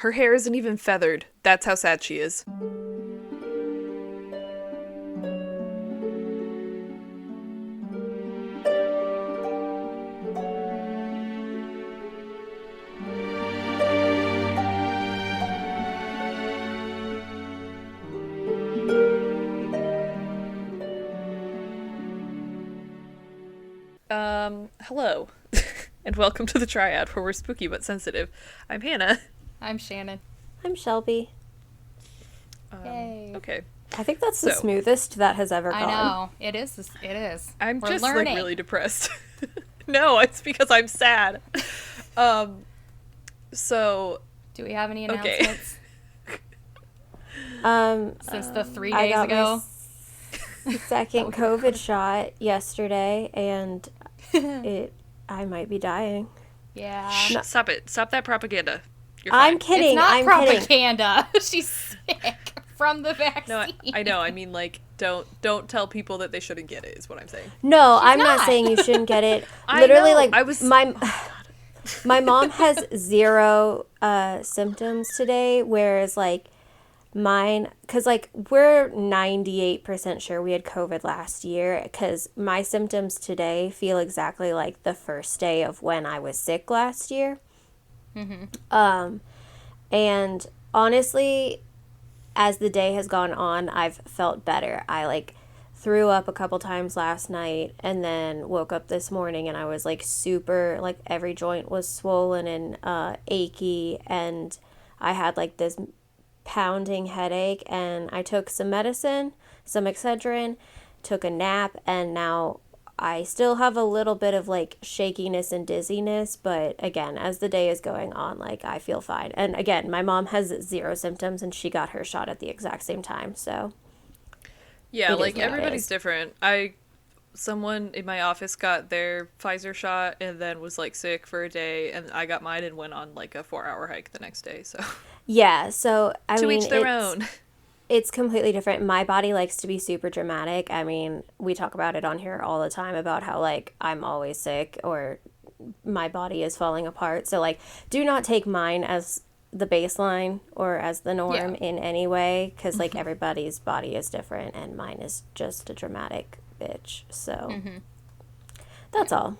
Her hair isn't even feathered. That's how sad she is. Hello, and welcome to the Triad, where we're spooky but sensitive. I'm Hannah. I'm Shannon. I'm Shelby. Yay. Okay. I think that's the smoothest that has ever gone. I know. It is. It is. I'm We're just learning. like really depressed. No, it's because I'm sad. So Do we have any announcements? Since the 3 days I got ago? my second COVID shot yesterday, and I might be dying. Yeah. Shh, stop it. Stop that propaganda. You're fine. I'm kidding. It's not I'm propaganda. She's sick from the vaccine. No, I know. I mean, like, don't tell people that they shouldn't get it, is what I'm saying. No, I'm not. not saying you shouldn't get it. I Literally, know. like, I was... my mom has zero symptoms today, whereas, like, mine, because, like, we're 98% sure we had COVID last year, because my symptoms today feel exactly like the first day of when I was sick last year. Mm-hmm. And honestly, as the day has gone on, I've felt better. I, like, threw up a couple times last night and then woke up this morning and I was, like, super, like, every joint was swollen and achy, and I had, like, this pounding headache, and I took some medicine, some Excedrin, took a nap, and now I still have a little bit of, like, shakiness and dizziness, but again, as the day is going on, like, I feel fine. And again, my mom has zero symptoms, and she got her shot at the exact same time, so Yeah, like, everybody's different. Someone in my office got their Pfizer shot and then was, like, sick for a day, and I got mine and went on, like, a 4-hour hike the next day, so... Yeah, so, I mean, to each their own. It's completely different. My body likes to be super dramatic. I mean, we talk about it on here all the time about how, like, I'm always sick or my body is falling apart. So, like, do not take mine as the baseline or as the norm in any way, because, like, everybody's body is different, and mine is just a dramatic bitch. So, that's all.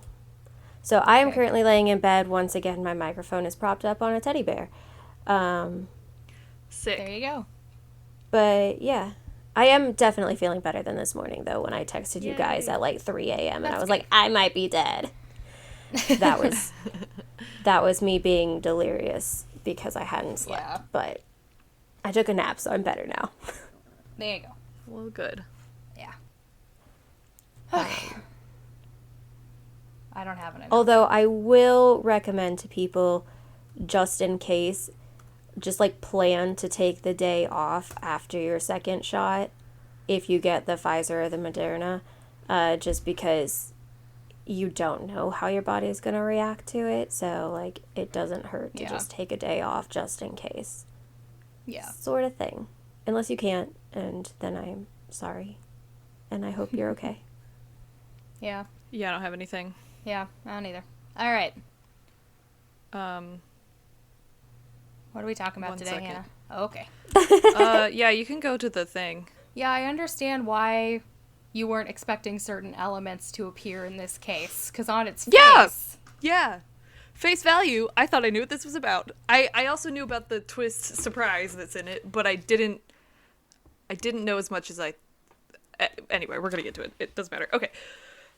So, I am currently laying in bed. Once again, my microphone is propped up on a teddy bear. Sick. There you go. But yeah, I am definitely feeling better than this morning, though, when I texted you guys at like 3 a.m. and I was like, I might be dead. That was me being delirious because I hadn't slept. Yeah. But I took a nap, so I'm better now. There you go. Well, good. Yeah. Okay. I don't have an announcement. Although I will recommend to people, just in case, just like plan to take the day off after your second shot if you get the Pfizer or the Moderna, just because you don't know how your body is going to react to it. So, like, it doesn't hurt to just take a day off just in case. Yeah. Sort of thing. Unless you can't, and then I'm sorry. And I hope you're okay. Yeah. Yeah, I don't have anything. Yeah, I don't either. All right. What are we talking about today, second. Hannah? Oh, okay. Yeah, you can go to the thing. Yeah, I understand why you weren't expecting certain elements to appear in this case, because on its face... Yeah! Face value, I thought I knew what this was about. I also knew about the twist surprise that's in it, but I didn't know as much as I... Anyway, we're gonna get to it. It doesn't matter. Okay.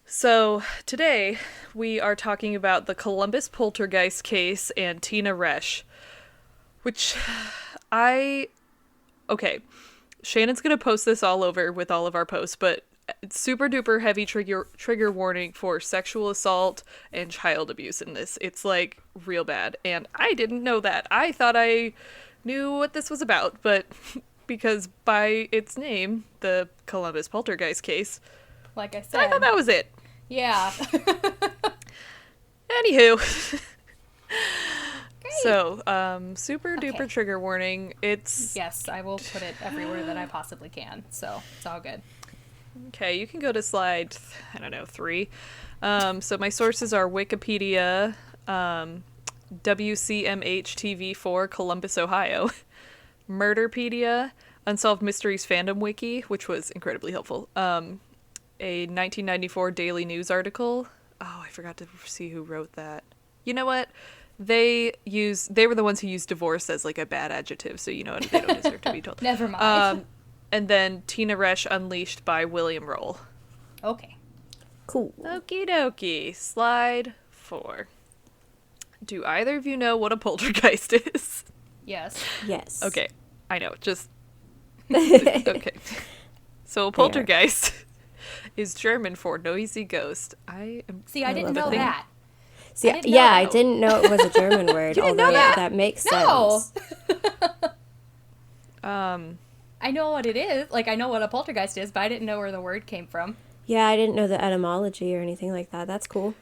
So, today, we are talking about the Columbus Poltergeist case and Tina Resch. Which, okay, Shannon's gonna post this all over with all of our posts, but it's super duper heavy trigger warning for sexual assault and child abuse in this. It's, like, real bad, and I didn't know that. I thought I knew what this was about, but because by its name, the Columbus Poltergeist case, Like I said. I thought that was it. Yeah. Anywho. So, super duper trigger warning. It's... Yes, I will put it everywhere that I possibly can, so it's all good. Okay, you can go to slide, I don't know, 3. So my sources are Wikipedia, WCMH-TV4, Columbus, Ohio. Murderpedia, Unsolved Mysteries Fandom Wiki, which was incredibly helpful. A 1994 Daily News article. Oh, I forgot to see who wrote that. You know what? They were the ones who used divorce as like a bad adjective, so you know what? They don't deserve to be told. Never mind. And then Tina Resch Unleashed by William Roll. Okay. Cool. Okie dokie. Slide 4. Do either of you know what a poltergeist is? Yes. Yes. Okay. I know. Just okay. So a poltergeist is German for noisy ghost. I didn't know that. See, I didn't know I that. didn't know it was a German word. didn't know although that? that makes No. sense. I know what it is. Like, I know what a poltergeist is, but I didn't know where the word came from. Yeah, I didn't know the etymology or anything like that. That's cool.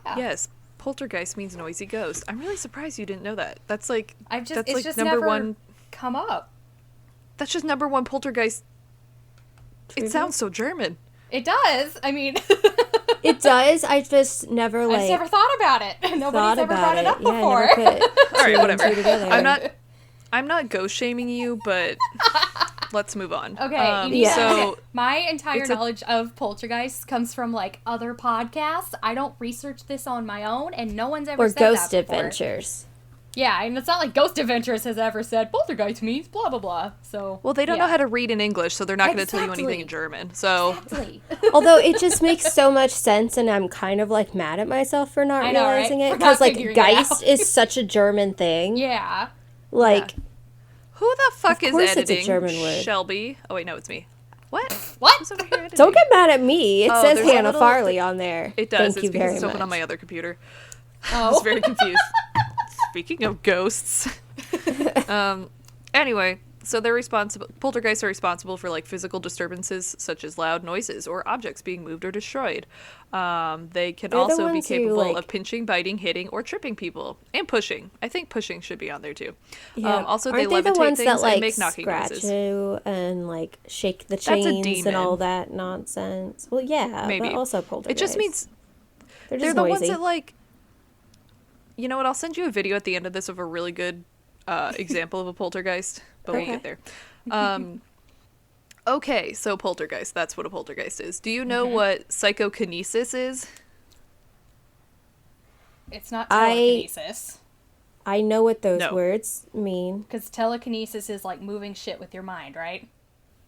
Yeah. Yes, poltergeist means noisy ghost. I'm really surprised you didn't know that. That's like It's like just number never one. come up. That's just number one poltergeist. Trivia? It sounds so German. It does. I mean, It does. I just never I like just never thought about it. Nobody's thought ever about brought it up Yeah, I before. never put All right, two and whatever. two together. I'm not ghost shaming you, but let's move on. Okay, you need yeah. So okay, my entire it's a- knowledge of poltergeists comes from like other podcasts. I don't research this on my own, and no one's ever or said Ghost that before. Adventures. Yeah, and it's not like Ghost Adventures has ever said poltergeist means blah blah blah. So well, they don't know how to read in English, so they're not going to tell you anything Exactly. in German. So Exactly. Although it just makes so much sense, and I'm kind of like mad at myself for not I know, right? realizing it For not because like figuring it out. Geist is such a German thing. Yeah. Like who the fuck is course it's a editing? German word. Shelby. Oh wait, no, it's me. What? What? Who's over here editing? don't get mad at me. It Oh, says there's a Hannah little- Farley on there. It does. Thank It's you because very it's open much. on my other computer. Oh. I was very confused. Speaking of ghosts. Anyway, so poltergeists are responsible for like physical disturbances such as loud noises or objects being moved or destroyed. They can They're the also be ones who, capable like- of pinching, biting, hitting, or tripping people. And pushing. I think pushing should be on there too. Yeah. Also, Aren't they they levitate the ones things that like and make knocking scratch noises. you and like shake the That's a chains demon. and all that nonsense? Well, yeah, Maybe. but also poltergeist. It just means they're they're just the noisy. ones that like. You know what? I'll send you a video at the end of this of a really good example of a poltergeist, but we'll Okay. get there. Okay, so poltergeist. That's what a poltergeist is. Do you know what psychokinesis is? It's not I- telekinesis. I know what those No. words mean. Because telekinesis is like moving shit with your mind, right?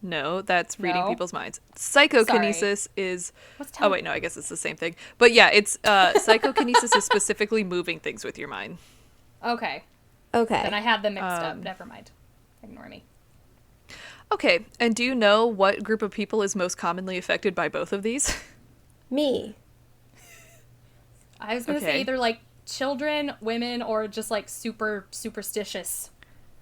No, that's reading No? people's minds. Psychokinesis is. What's Oh wait, no, I guess it's the same thing. But yeah, it's psychokinesis is specifically moving things with your mind. Okay. Okay. Then I had them mixed up. Never mind. Ignore me. Okay, and do you know what group of people is most commonly affected by both of these? Me. I was going to say Okay. either like children, women, or just like super superstitious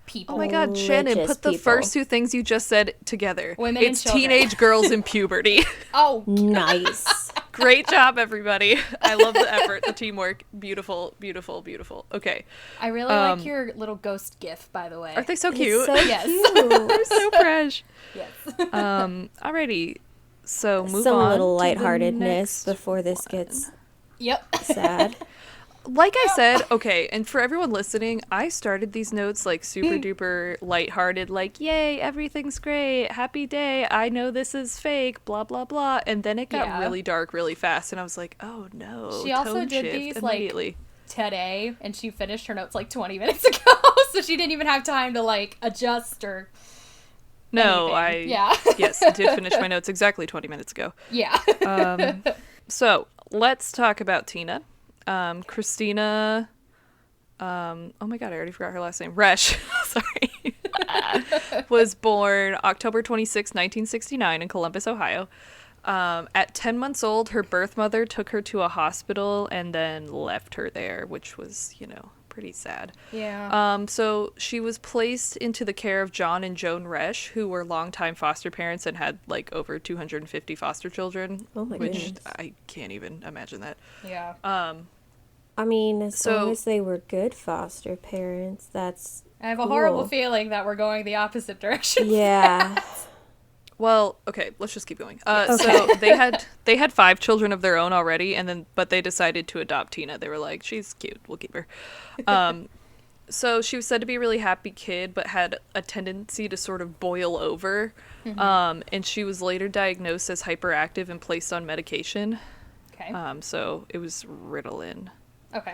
people. Oh my god, Shannon, Religious put the people. first two things you just said together. Women and it's children. teenage girls in puberty. Oh, Nice. Great job, everybody. I love the effort, the teamwork. Beautiful, beautiful, beautiful. Okay. I really like your little ghost gif, by the way. Aren't they so It's cute? so Yes. cute. They're so fresh. Yes. Alrighty. So move Some on. little to the lightheartedness next before this one. gets Yep. sad. Like I said, okay, and for everyone listening, I started these notes like super duper lighthearted, like, yay, everything's great, happy day, I know this is fake, blah, blah, blah. And then it got Yeah. really dark really fast, and I was like, oh no. She also tone did shift these, like, immediately. Today, and she finished her notes like 20 minutes ago, so she didn't even have time to like adjust or No, anything. Yeah. yes, I did finish my notes exactly 20 minutes ago. Yeah. So let's talk about Tina. Christina, oh my god, I already forgot her last name. Resch, sorry, was born October 26, 1969 in Columbus, Ohio. At 10 months old, her birth mother took her to a hospital and then left her there, which was, pretty sad. Yeah. So she was placed into the care of John and Joan Resch, who were longtime foster parents and had like over 250 foster children. Oh my which goodness. I can't even imagine that. Yeah. I mean, as So- long as they were good foster parents, that's I have a cool. horrible feeling that we're going the opposite direction. Yeah. Well, okay, let's just keep going. Okay. So they had 5 children of their own already, but they decided to adopt Tina. They were like, she's cute, we'll keep her. So she was said to be a really happy kid, but had a tendency to sort of boil over. And she was later diagnosed as hyperactive and placed on medication. Okay. So it was Ritalin. Okay.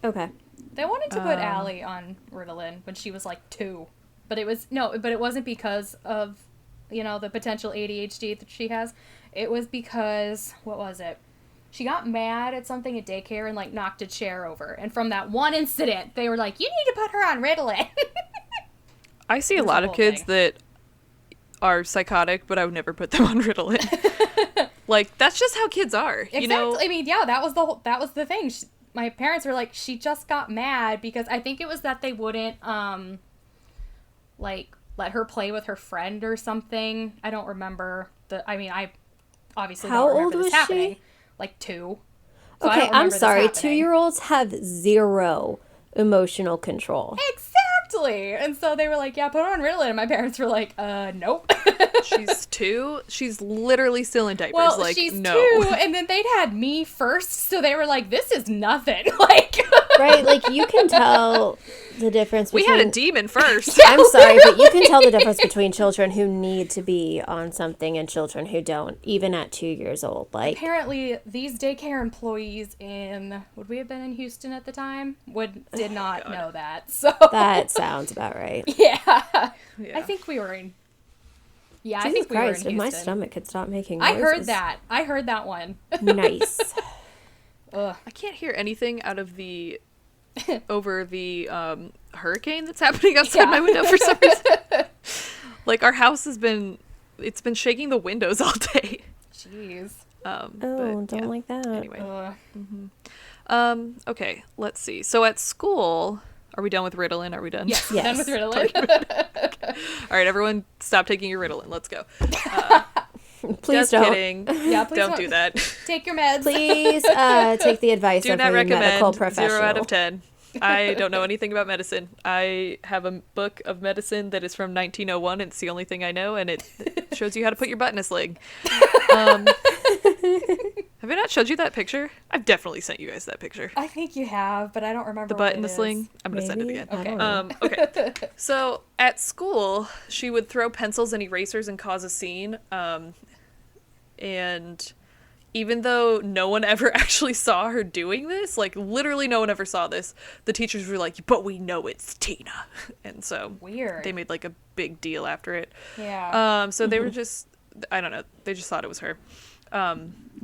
Okay. They wanted to put Allie on Ritalin when she was like 2, but it wasn't because of, the potential ADHD that she has. It was because, what was it? She got mad at something at daycare and like knocked a chair over. And from that one incident, they were like, "You need to put her on Ritalin." I see a lot of kids that are psychotic, but I would never put them on Ritalin. Like, that's just how kids are, Exactly. I mean, yeah, that was the thing. My parents were like, she just got mad because I think it was that they wouldn't like let her play with her friend or something. I don't remember I obviously How don't remember old this was happening. she? Like 2. So I don't Okay, I'm remember this sorry. happening. 2-year-olds have 0 emotional control. Exactly. And so they were like, yeah, put her on Ritalin. And my parents were like, nope. She's 2. She's literally still in diapers. Well, like, she's no. 2, and then they'd had me first, so they were like, this is nothing. Like, Right? Like, you can tell the difference We between... had a demon first. I'm sorry, but you can tell the difference between children who need to be on something and children who don't, even at 2 years old. Like, apparently, these daycare employees would we have been in Houston at the time? Did not know that. So that sounds about right. yeah. Yeah. I think we were in. Yeah, I Jesus think we were in Christ, if Houston. my stomach could stop making I noises. heard that one. Nice. Ugh. I can't hear anything out of the over the hurricane that's happening outside my window for some reason. Like, our house it's been shaking the windows all day. Jeez. Don't like that. Anyway. Ugh. Okay, let's see. So at school, are we done with Ritalin? Are we done? Yes. Yes. Done with Ritalin. All right, everyone, stop taking your Ritalin. Let's go. Please Just don't. kidding. Yeah, please Don't do that. Take your meds. Please take the advice Do of not a medical recommend. professional. 0 out of 10. I don't know anything about medicine. I have a book of medicine that is from 1901. It's the only thing I know, and it shows you how to put your butt in a sling. Have I not showed you that picture? I've definitely sent you guys that picture. I think you have, but I don't remember The butt what in the it is. sling. I'm gonna send it Maybe? again. I don't know. Okay. So at school, she would throw pencils and erasers and cause a scene. And even though no one ever actually saw her doing this, like, literally no one ever saw this, the teachers were like, but we know it's Tina. And so Weird. they made like a big deal after it. Yeah. So they were just, I don't know, they just thought it was her.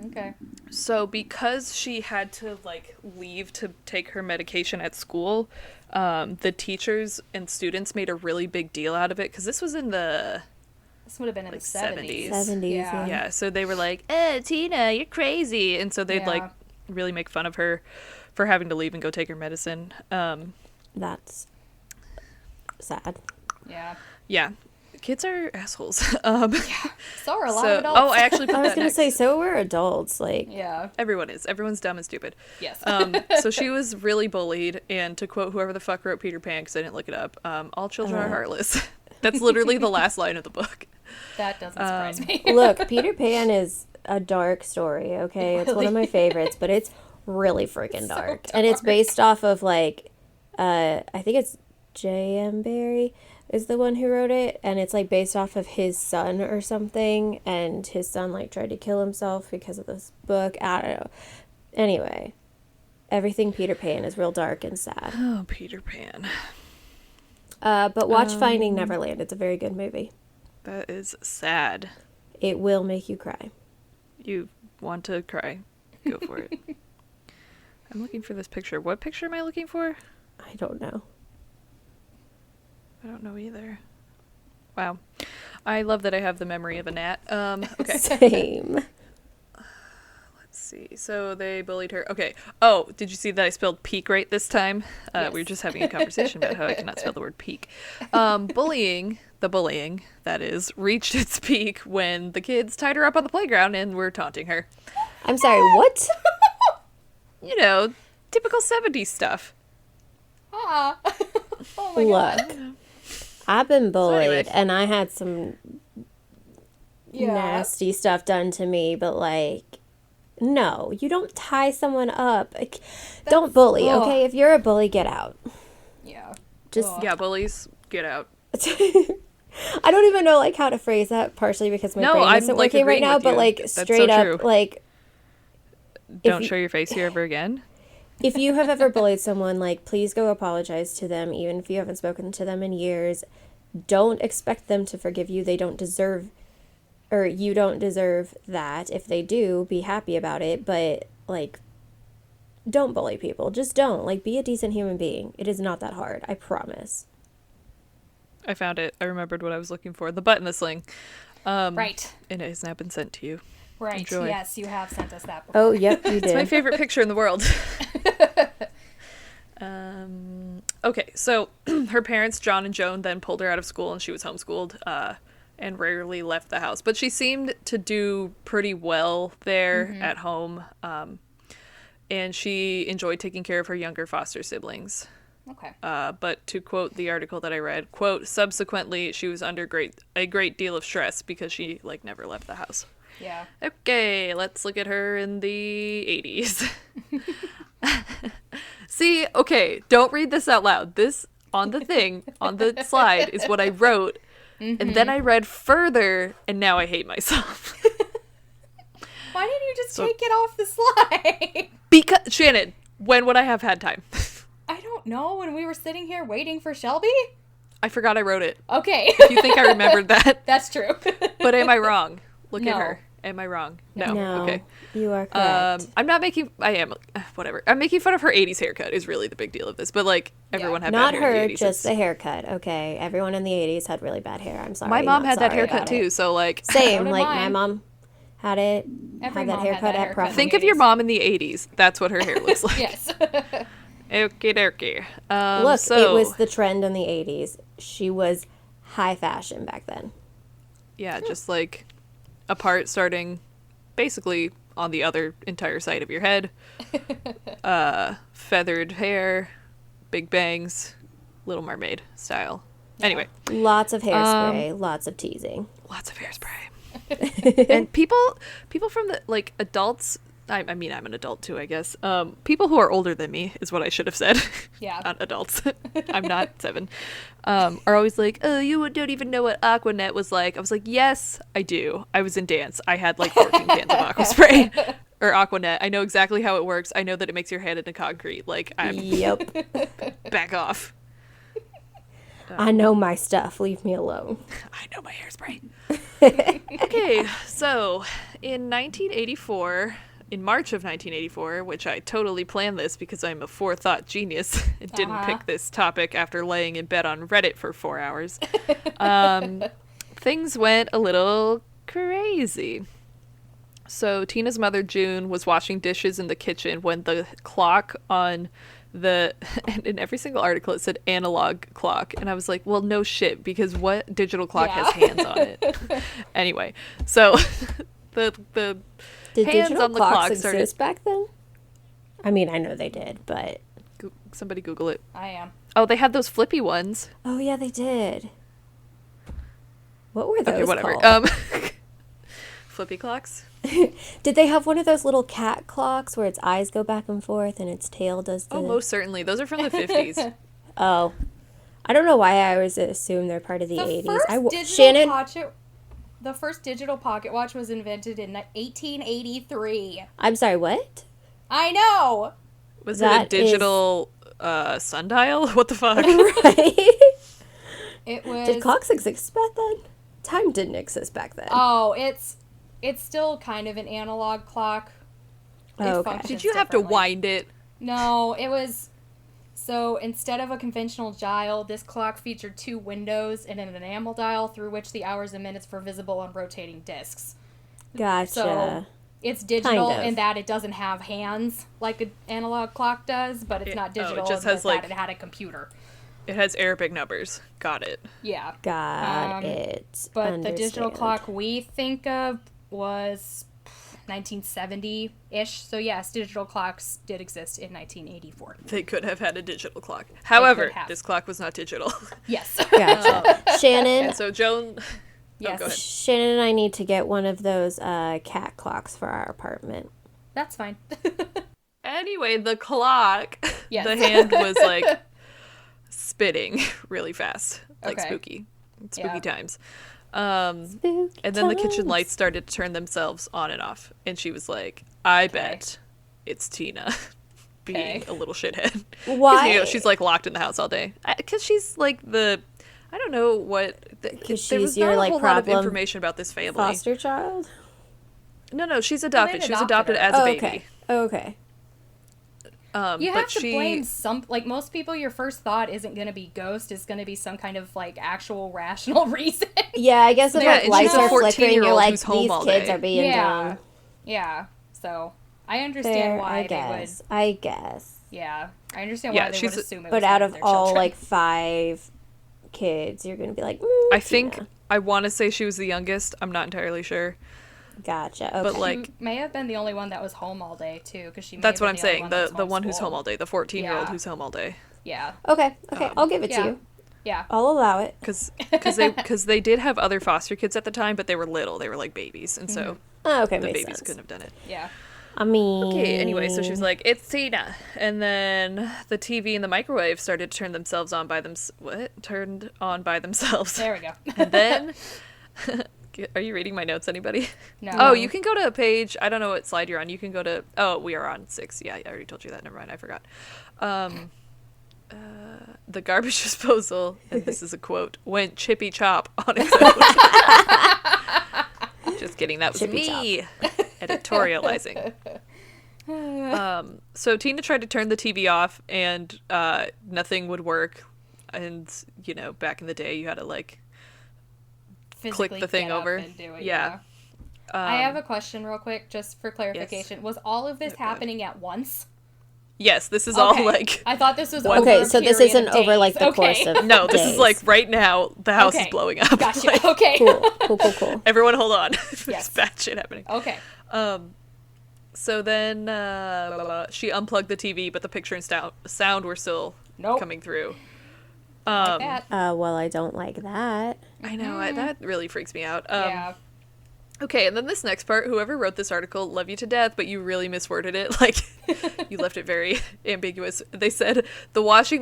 Okay. So because she had to like leave to take her medication at school, the teachers and students made a really big deal out of it, because this was in the This would have been in like the 70s. 70s, Yeah. yeah, so they were like, Tina, you're crazy. And so they'd Yeah. like really make fun of her for having to leave and go take her medicine. That's sad. Yeah. Yeah, kids are assholes. So are a lot of adults. Oh, I actually put I was that gonna next. say, so we're adults. Like, Yeah. Everyone's dumb and stupid. Yes. So she was really bullied, and to quote whoever the fuck wrote Peter Pan, because I didn't look it up, all children are heartless. That's literally the last line of the book. That doesn't surprise me. look, Peter Pan is a dark story. Okay, it's one of my favorites, but it's really freaking dark. And it's based off of like, I think it's J.M. Barrie is the one who wrote it, and it's like based off of his son or something, and his son like tried to kill himself because of this book. I don't know. Anyway, everything Peter Pan is real dark and sad. Oh, Peter Pan. But watch Finding Neverland. It's a very good movie. That is sad. It will make you cry. You want to cry. Go for it. I'm looking for this picture. What picture am I looking for? I don't know. I don't know either. Wow. I love that I have the memory of a gnat. Okay. Same. Let's see. So they bullied her. Okay. Oh, did you see that I spelled peak right this time? We were just having a conversation about how I cannot spell the word peak. Bullying, that is, reached its peak when the kids tied her up on the playground and were taunting her. I'm sorry, what? You know, typical 70s stuff. Ah. Oh my god. Look, I've been bullied, anyway. and I had some nasty stuff done to me, but like, no, you don't tie someone up. Like, don't bully, okay? If you're a bully, get out. Yeah. Just Yeah, bullies, get out. I don't even know like how to phrase that, partially because my brain isn't working right now, but like straight up, like, don't show your face here ever again. if you have ever bullied someone, like, please go apologize to them, even if you haven't spoken to them in years. Don't expect them to forgive you. They don't deserve, or you don't deserve that. If they do, be happy about it, but like, don't bully people. Just don't. Like, be a decent human being. It is not that hard, I promise. I found it. I remembered what I was looking for. The butt in the sling. Right. And it has now been sent to you. Right. Enjoy. Yes, you have sent us that before. Oh, yep, you did. It's my favorite picture in the world. Okay, so her parents, John and Joan, then pulled her out of school and she was homeschooled and rarely left the house. But she seemed to do pretty well there at home. And she enjoyed taking care of her younger foster siblings. Okay. But to quote the article that I read, quote, subsequently, she was under a great deal of stress because she, like, never left the house. Yeah. Okay, let's look at her in the 80s. See, okay, don't read this out loud. This, on the thing, on the slide, is what I wrote. And then I read further, and now I hate myself. Why didn't you just take it off the slide? Because, Shannon, when would I have had time? I don't know. When we were sitting here waiting for Shelby? I forgot I wrote it. Okay. If you think I remembered that. That's true. But am I wrong? Look No. at her. Am I wrong? No. No, Okay. you are correct. I'm not making. I am. Whatever. I'm making fun of her 80s haircut. Is really the big deal of this. But like everyone had Not bad hair her, in the 80s. just the haircut. Okay, everyone in the 80s had really bad hair. I'm sorry. My mom not had that sorry haircut about too. it. So like, Same, So did like mine. my mom had it. Every had that mom had haircut that at haircut. prom. think of your mom in the 80s. That's what her hair looks like. Yes. Okay, dokie. Look, so, it was the trend in the 80s. She was high fashion back then. yeah, just like a part starting basically on the other entire side of your head. Feathered hair, big bangs, Little Mermaid style. Anyway, Lots of hairspray, lots of teasing. lots of hairspray. And people from the, like, adults, I mean, I'm an adult too, I guess. People who are older than me is what I should have said. Yeah. Not adults. I'm not 7. Are always like, oh, you don't even know what Aqua Net was like. I was like, yes, I do. I was in dance. I had like 14 cans of Aqua Spray or Aqua Net. I know exactly how it works. I know that it makes your head into concrete. Like, I'm Yep. back off. I know my stuff. Leave me alone. I know my hairspray. Okay, so in 1984, in March of 1984, which I totally planned this because I'm a forethought genius and didn't pick this topic after laying in bed on Reddit for 4 hours, things went a little crazy. So Tina's mother, June, was washing dishes in the kitchen when the clock on and in every single article it said analog clock, and I was like, well, no shit, because what digital clock has hands on it? Anyway, so the Did hands digital on the clocks clock exist back then? I mean, I know they did, but... somebody Google it. I am. Oh, they had those flippy ones. Oh, yeah, they did. What were those Okay, whatever. called? Flippy clocks. Did they have one of those little cat clocks where its eyes go back and forth and its tail does the... Oh, most certainly. Those are from the 50s. Oh. I don't know why I always assume they're part of the 80s. The first digital pocket watch was invented in 1883. I'm sorry, what? I know! Was it a digital sundial? What the fuck? Right? It was... Did clocks exist back then? Time didn't exist back then. Oh, it's still kind of an analog clock. It Oh, okay. functions Did you have to differently. wind it? No, it was... So, instead of a conventional dial, this clock featured 2 windows and an enamel dial through which the hours and minutes were visible on rotating discs. Gotcha. So, it's digital Kind of. in that it doesn't have hands like an analog clock does, but it's not digital just in has, that like- it had a computer. It has Arabic numbers. Got it. Yeah. Got it. But the digital Understand. clock we think of was 1970-ish. So yes, digital clocks did exist in 1984. They could have had a digital clock. However, have. this clock was not digital. Yes. Gotcha. Shannon, And so Joan... Yes. go ahead. Shannon and I need to get one of those cat clocks for our apartment. That's fine. Anyway, the clock, Yes. the hand was like spinning really fast, like Okay. spooky Yeah. times. Spooky And then the kitchen times. lights started to turn themselves on and off. And she was like, I bet it's Tina being Okay. a little shithead. 'Cause, Why? you know, she's like locked in the house all day. Because she's like I don't know what. There she's was your, not a like, whole lot of problem information about this family. Foster child? No, she's adopted. She was adopted adopted her. as a Oh, baby. okay. Okay. You but have to she, blame some, like, most people, your first thought isn't going to be ghost, it's going to be some kind of, like, actual rational reason. Yeah, I guess if Yeah, like and lights she's a are flickering, you're 14-year-old like, who's home these all kids day. are being dumb. Yeah. So, I understand Fair, why I they guess. would. I guess. Yeah. I understand Yeah, why they she's would a- assume it was But one out of their all children. like 5 kids, you're gonna be like, I think, Tina. I want to say she was the youngest. I'm not entirely sure. Gotcha. Okay. But like, She may have been the only one that was home all day, too, because she may that's have what been I'm the only saying. one that was The one who's homeschooled. home all day. The 14-year-old Yeah. who's home all day. Yeah. okay. I'll give it to yeah. you. Yeah. I'll allow it. Because they did have other foster kids at the time, but they were little. They were like babies. And so Oh, okay, the makes babies sense. couldn't have done it. Yeah. I mean, Okay, anyway, so she was like, it's Tina. And then the TV and the microwave started to turn themselves on by Turned on by themselves. There we go. And then, are you reading my notes, anybody? No. Oh, you can go to a page, I don't know what slide you're on. You can go to, we are on 6. Yeah, I already told you that. Never mind, I forgot. The garbage disposal, and this is a quote, went chippy chop on its own. Just kidding, that was Chippy me editorializing. So Tina tried to turn the TV off, and nothing would work. And, you know, back in the day, you had to, like, Physically click the thing get up over. and do it, Yeah. I have a question real quick, just for clarification. Was all of this Oh, go ahead. happening at once? Yes, this is all, Okay. like... I thought this was One- over okay, a so this period isn't of over days. like the Okay. course of No, this is, days. like, right now, the house is Okay. blowing up. Gotcha. Like, Okay. cool. everyone hold on. Yes. There's bad shit happening. Okay. So then she unplugged the TV, but the picture and sound were still Nope. coming through. Like that. Well, I don't like that. I know, that really freaks me out. Yeah. Okay, and then this next part, whoever wrote this article, love you to death, but you really misworded it. Like, you left it very ambiguous. They said, the washing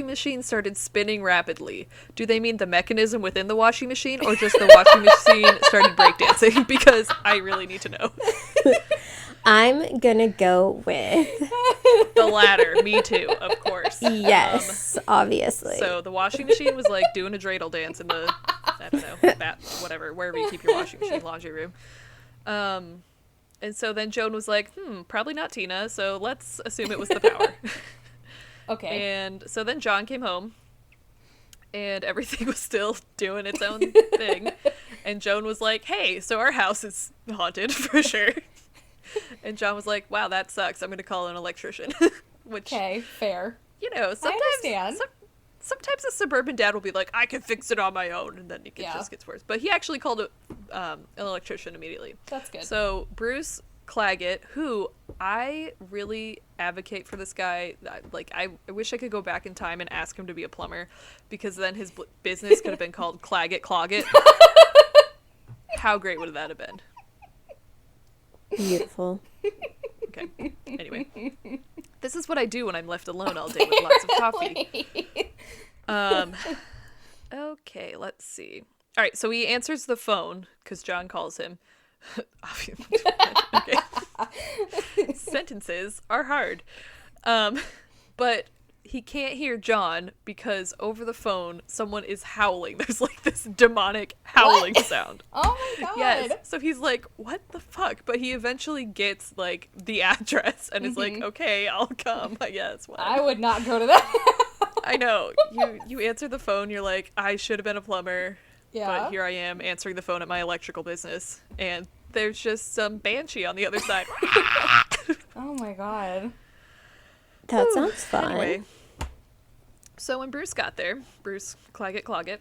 machine started spinning rapidly. Do they mean the mechanism within the washing machine, or just the washing machine started breakdancing? Because I really need to know. I'm gonna go with The latter. Me too, of course. yes, obviously. So the washing machine was like doing a dreidel dance in the, I don't know, whatever, wherever you keep your washing machine, laundry room. And so then Joan was like, probably not Tina, so let's assume it was the power. Okay. And so then John came home, and everything was still doing its own thing. And Joan was like, hey, so our house is haunted for sure. And John was like, wow, that sucks. I'm going to call an electrician. Which, Okay. Fair. you know, understand. sometimes a suburban dad will be like, I can fix it on my own. And then it just gets worse. But he actually called an electrician immediately. That's good. So Bruce Claggett, who I really advocate for this guy, like I wish I could go back in time and ask him to be a plumber, because then his business could have been called Claggett Cloggett. How great would that have been? Beautiful. Okay. Anyway, this is what I do when I'm left alone all day with lots of coffee. Okay, let's see. All right, so he answers the phone because John calls him. Okay. Sentences are hard. But he can't hear John because over the phone someone is howling. There's like this demonic howling sound. Oh my god. Yes. So he's like, what the fuck? But he eventually gets like the address and is like, okay, I'll come, I guess. Whatever. I would not go to that. I know. You answer the phone, you're like, I should have been a plumber. Yeah. But here I am answering the phone at my electrical business. And there's just some banshee on the other side. Oh my god. That sounds fun. Anyway. So when Bruce got there, Bruce Claggett,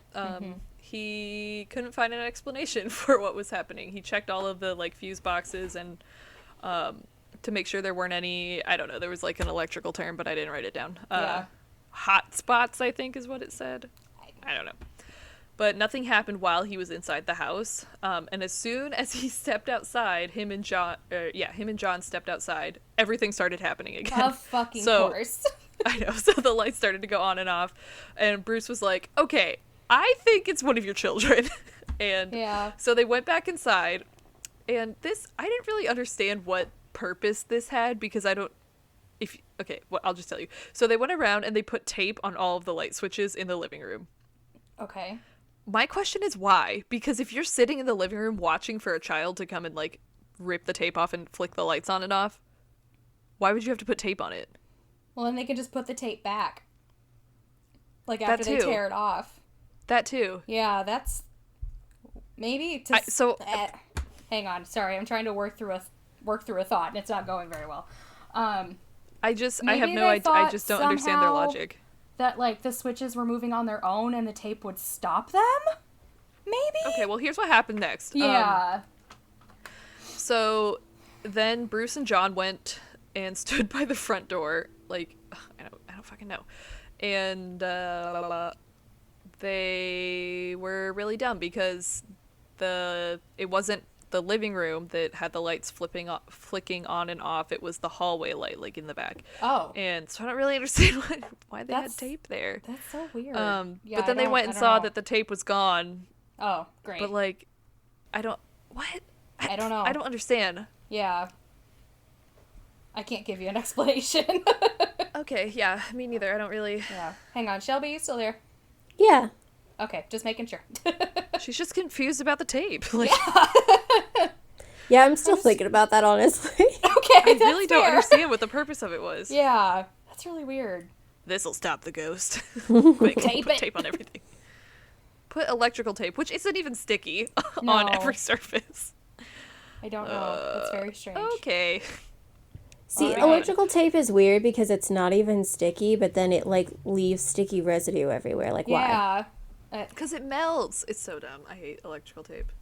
he couldn't find an explanation for what was happening. He checked all of the like fuse boxes and to make sure there weren't any, I don't know, there was like an electrical term, but I didn't write it down. Yeah. Hot spots, I think is what it said. I don't know. But nothing happened while he was inside the house. And as soon as he stepped outside, him and John stepped outside, everything started happening again. Of fucking course. I know. So the lights started to go on and off. And Bruce was like, okay, I think it's one of your children. And so they went back inside. And I didn't really understand what purpose this had, because I'll just tell you. So they went around and they put tape on all of the light switches in the living room. Okay. My question is why? Because if you're sitting in the living room watching for a child to come and, like, rip the tape off and flick the lights on and off, why would you have to put tape on it? Well, then they can just put the tape back. Like, after they tear it off. That too. Yeah, that's... Maybe hang on. Sorry, I'm trying to work through a thought, and it's not going very well. I have no idea. I just don't understand their logic. That, like, the switches were moving on their own and the tape would stop them? Maybe? Okay, well, here's what happened next. Yeah. So then Bruce and John went and stood by the front door. Like, I don't fucking know. And they were really dumb because it wasn't the living room that had the lights flicking on and off. It was the hallway light, like, in the back. Oh. And so I don't really understand why they had tape there. That's so weird. But then they went and saw that the tape was gone. Oh, great. But, like, I don't know. I don't understand. Yeah. I can't give you an explanation. Okay, yeah, me neither. I don't really... Yeah. Hang on, Shelby, you still there? Yeah. Okay, just making sure. She's just confused about the tape. Like, yeah, I'm still thinking about that, honestly. Okay, I really don't understand what the purpose of it was. Yeah, that's really weird. This'll stop the ghost. Quick, put tape on everything. Put electrical tape, which isn't even sticky, on every surface. I don't know. It's very strange. Okay. See, electrical tape is weird because it's not even sticky, but then it, like, leaves sticky residue everywhere. Like, why? Yeah. Because it melts. It's so dumb. I hate electrical tape.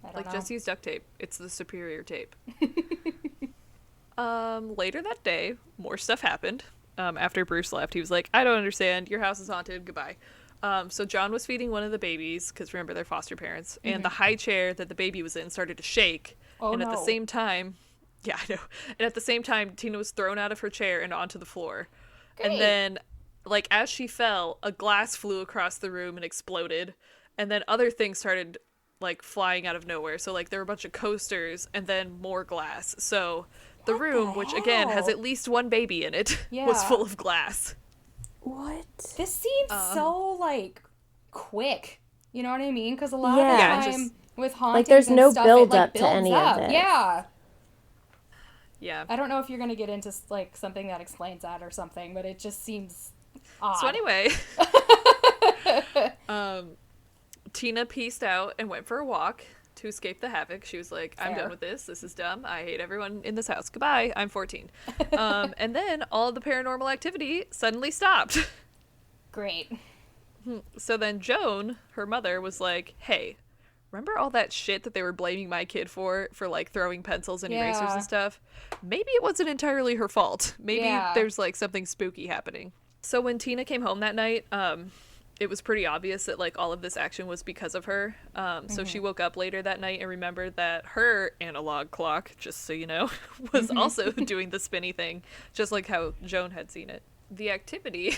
I don't know. Just use duct tape. It's the superior tape. Later that day, more stuff happened. After Bruce left, he was like, I don't understand. Your house is haunted. Goodbye. So John was feeding one of the babies, because remember, they're foster parents, and the high chair that the baby was in started to shake. At the same time, yeah, I know. And at the same time, Tina was thrown out of her chair and onto the floor. Great. And then, like, as she fell, a glass flew across the room and exploded. And then other things started, like, flying out of nowhere. So, like, there were a bunch of coasters and then more glass. So the room, which, again, has at least one baby in it, was full of glass. What? This seems so, like, quick. You know what I mean? Because a lot of the time with hauntings, like, there's no stuff, build it, up to any of it. Yeah. Yeah. I don't know if you're going to get into, like, something that explains that or something, but it just seems odd. So anyway, Tina peaced out and went for a walk to escape the havoc. She was like, I'm done with this. This is dumb. I hate everyone in this house. Goodbye. I'm 14. And then all the paranormal activity suddenly stopped. Great. So then Joan, her mother, was like, hey, remember all that shit that they were blaming my kid for like throwing pencils and erasers and stuff? Maybe it wasn't entirely her fault. Maybe there's like something spooky happening. So when Tina came home that night, it was pretty obvious that like all of this action was because of her. So she woke up later that night and remembered that her analog clock, just so you know, was also doing the spinny thing, just like how Joan had seen it. The activity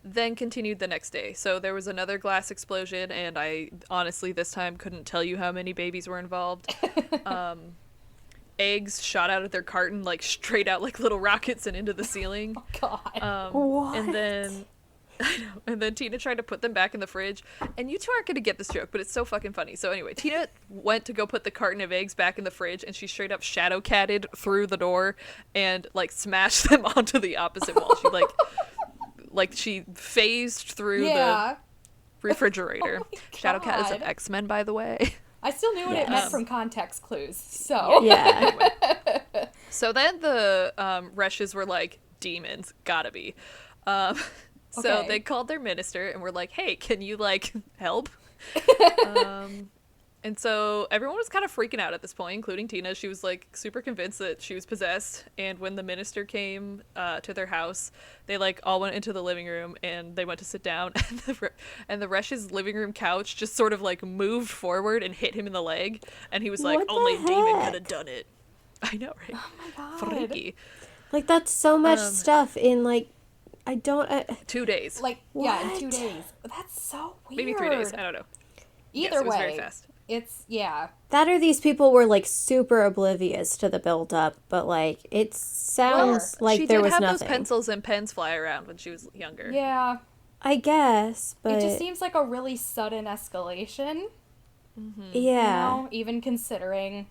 then continued the next day. So there was another glass explosion, and I honestly this time couldn't tell you how many babies were involved. Eggs shot out of their carton, like straight out like little rockets and into the ceiling. Oh, God. What? And then Tina tried to put them back in the fridge. And you two aren't going to get this joke, but it's so fucking funny. So anyway, Tina went to go put the carton of eggs back in the fridge, and she straight up shadow catted through the door and like smashed them onto the opposite wall. She she phased through the refrigerator. Shadow Cat is an X-Men, by the way. I still knew what it meant from context clues. So yeah. Anyway. So then the Resches were like, demons, gotta be. So they called their minister and were like, hey, can you like help? And so everyone was kind of freaking out at this point, including Tina. She was like super convinced that she was possessed. And when the minister came to their house, they like all went into the living room and they went to sit down. And the Resch's living room couch just sort of like moved forward and hit him in the leg. And he was like, What the only a demon heck? could have done it. I know, right? Oh my god. Freaky. Like, that's so much stuff in, like, I don't... 2 days. Like, yeah, in What? 2 days. That's so weird. Maybe 3 days. I don't know. Either Yes, it was way, very fast. it's, yeah. That or these people were, like, super oblivious to the build-up, but, like, it sounds like she there did was have nothing. those pencils and pens fly around when she was younger. Yeah. I guess, but... It just seems like a really sudden escalation. yeah. You know, even considering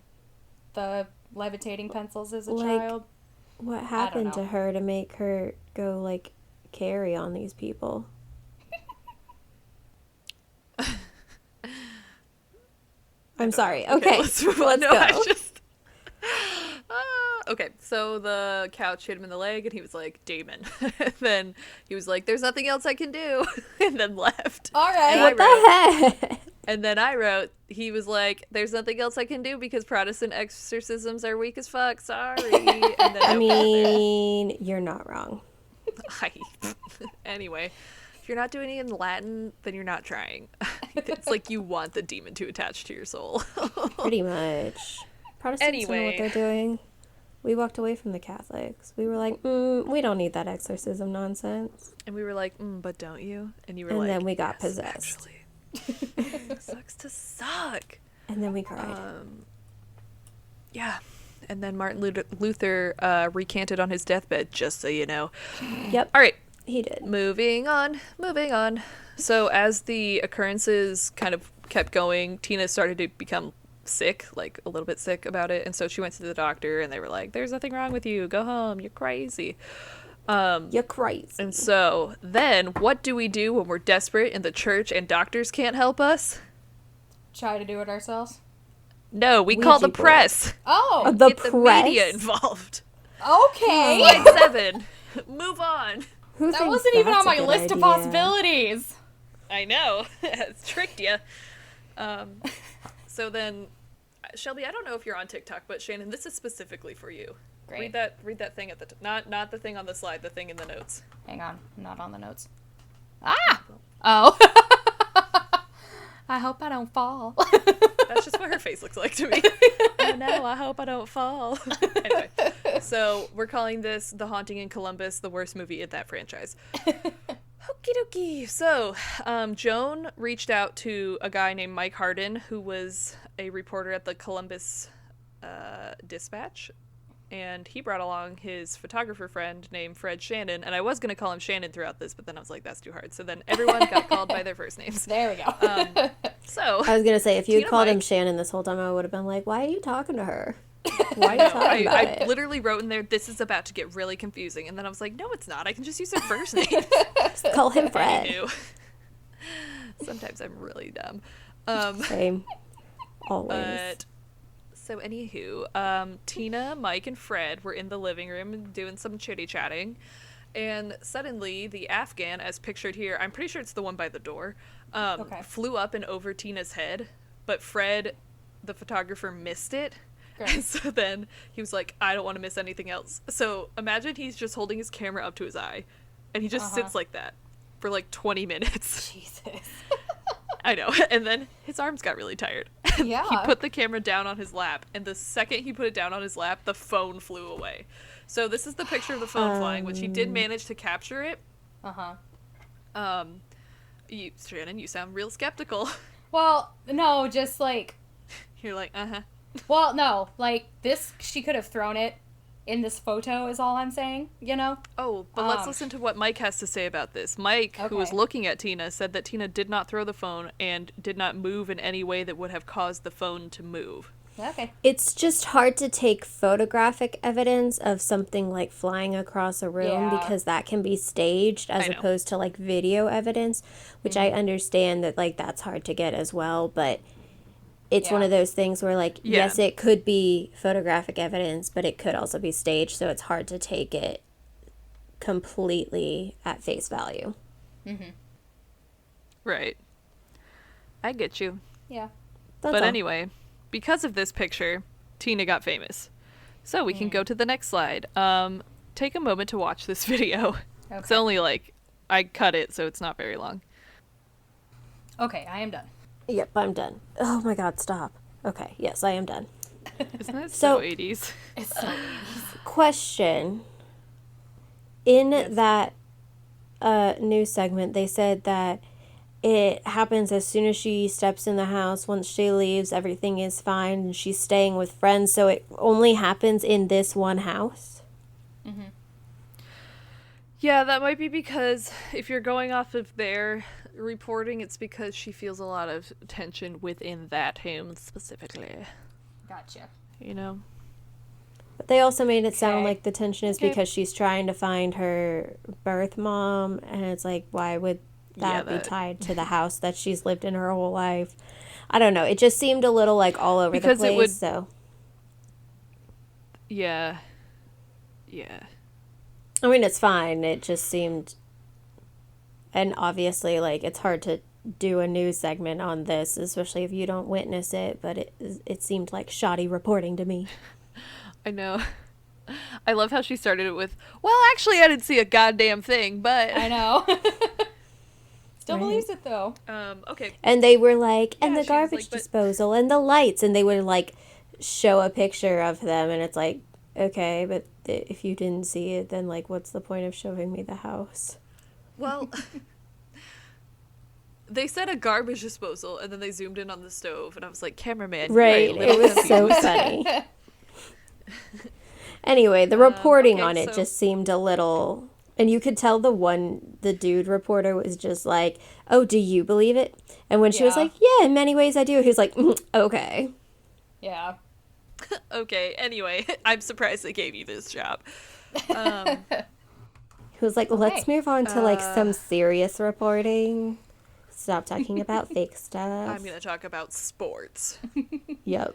the levitating pencils as a Like, child. What happened know. to her to make her go, like, carry on these people? I'm sorry. Okay, let's move on. let's No, I go. just... okay, so the couch hit him in the leg, and he was like, "Demon." Then he was like, "There's nothing else I can do," and then left. All right. And What I wrote, the heck? and then I wrote, he was like, "There's nothing else I can do because Protestant exorcisms are weak as fuck. Sorry." And then I mean, you're not wrong. anyway, if you're not doing it in Latin, then you're not trying. It's like you want the demon to attach to your soul. Pretty much. Protestants don't know what Anyway. they're doing. We walked away from the Catholics. We were like, we don't need that exorcism nonsense. And we were like, but don't you? And you were And like, then we got "Yes, possessed." Actually. Sucks to suck. And then we cried. Yeah. And then Martin Luther recanted on his deathbed, just so you know. Yep, All right. he did. Moving on. So as the occurrences kind of kept going, Tina started to become sick, like a little bit sick about it. And so she went to the doctor and they were like, "There's nothing wrong with you. Go home. You're crazy." You're crazy. And so then what do we do when we're desperate and the church and doctors can't help us? Try to do it ourselves. No, we call the Ouija board. press. Oh, The Get the press? media involved. okay. Slide 7. Move on. Who That thinks wasn't even that's on a my good list of idea? possibilities. I know. It's tricked you. So then, Shelby, I don't know if you're on TikTok, but Shannon, this is specifically for you. Great. Read that thing at the not the thing on the slide, the thing in the notes. Hang on, I'm not on the notes. Ah! Oh. I hope I don't fall. That's just what her face looks like to me. Oh no, I hope I don't fall. Anyway, so we're calling this The Haunting in Columbus, the worst movie in that franchise. Okie dokie. So, Joan reached out to a guy named Mike Harden, who was a reporter at the Columbus Dispatch, and he brought along his photographer friend named Fred Shannon, and I was going to call him Shannon throughout this, but then I was like, that's too hard. So then everyone got called by their first names. There we go. So, I was going to say, if you had Tina called him Mike- Shannon this whole time, I would have been like, why are you talking to her? Why are you talking about I it? literally wrote in there, this is about to get really confusing, and then I was like, no, it's not. I can just use their first name. Just call him Fred. Anywho. Sometimes I'm really dumb. Same. Always. But so anywho, Tina, Mike, and Fred were in the living room doing some chitty chatting, and suddenly the Afghan, as pictured here, I'm pretty sure it's the one by the door, Okay. flew up and over Tina's head, but Fred, the photographer, missed it. Great. And so then he was like, I don't want to miss anything else. So imagine he's just holding his camera up to his eye, and he just sits like that for like 20 minutes. Jesus. I know. And then his arms got really tired. And Yeah. He put the camera down on his lap, and the second he put it down on his lap, the phone flew away. So this is the picture of the phone flying, which he did manage to capture it. Uh-huh. Shannon, you sound real skeptical. Well, no, just like, You're like, uh-huh. well, no, like, this, she could have thrown it in this photo is all I'm saying, you know? Oh, but let's listen to what Mike has to say about this. Mike, who was Okay. looking at Tina, said that Tina did not throw the phone and did not move in any way that would have caused the phone to move. Okay. It's just hard to take photographic evidence of something like flying across a room Yeah. because that can be staged as I know. opposed to like video evidence, which I understand that like that's hard to get as well, but it's one Yeah. of those things where like Yeah. yes, it could be photographic evidence, but it could also be staged, so it's hard to take it completely at face value. Right. I get you. Yeah. But all. anyway, because of this picture, Tina got famous. So we can go to the next slide. Take a moment to watch this video. Okay. It's only like, I cut it, so it's not very long. Okay, I am done. Yep, I'm done. Oh my god, stop. Okay, yes, I am done. Isn't that So- so 80s? It's so 80s. Question. In Yes. that news segment, they said that it happens as soon as she steps in the house. Once she leaves, everything is fine, and she's staying with friends, so it only happens in this one house? Yeah, that might be because if you're going off of their reporting, it's because she feels a lot of tension within that home specifically. Gotcha. You know? But they also made it sound Okay. like the tension is Okay. because she's trying to find her birth mom, and it's like, why would that be that- tied to the house that she's lived in her whole life? I don't know. It just seemed a little like all over Because the it place. would- So Yeah. Yeah. I mean, it's fine. It just seemed, and obviously, like, it's hard to do a news segment on this, especially if you don't witness it. But it seemed like shoddy reporting to me. I know. I love how she started it with, well, actually, I didn't see a goddamn thing, but... I know. Still Right. believes it though. Okay. And they were like, and Yeah, the she was garbage like, but- disposal and the lights, and they would like show a picture of them, and it's like, okay, but if you didn't see it, then like, what's the point of showing me the house? Well, they said a garbage disposal, and then they zoomed in on the stove, and I was like, cameraman, you are a Right. little It was so confused. funny. Anyway, the reporting okay, on it so- just seemed a little, and you could tell the dude reporter was just like, oh, do you believe it? And when she was Yeah. like, yeah, in many ways I do, he was like, okay. Yeah. Okay, anyway, I'm surprised they gave you this job. He was like, let's Okay. move on to like some serious reporting. Stop talking about fake stuff. I'm going to talk about sports. Yep.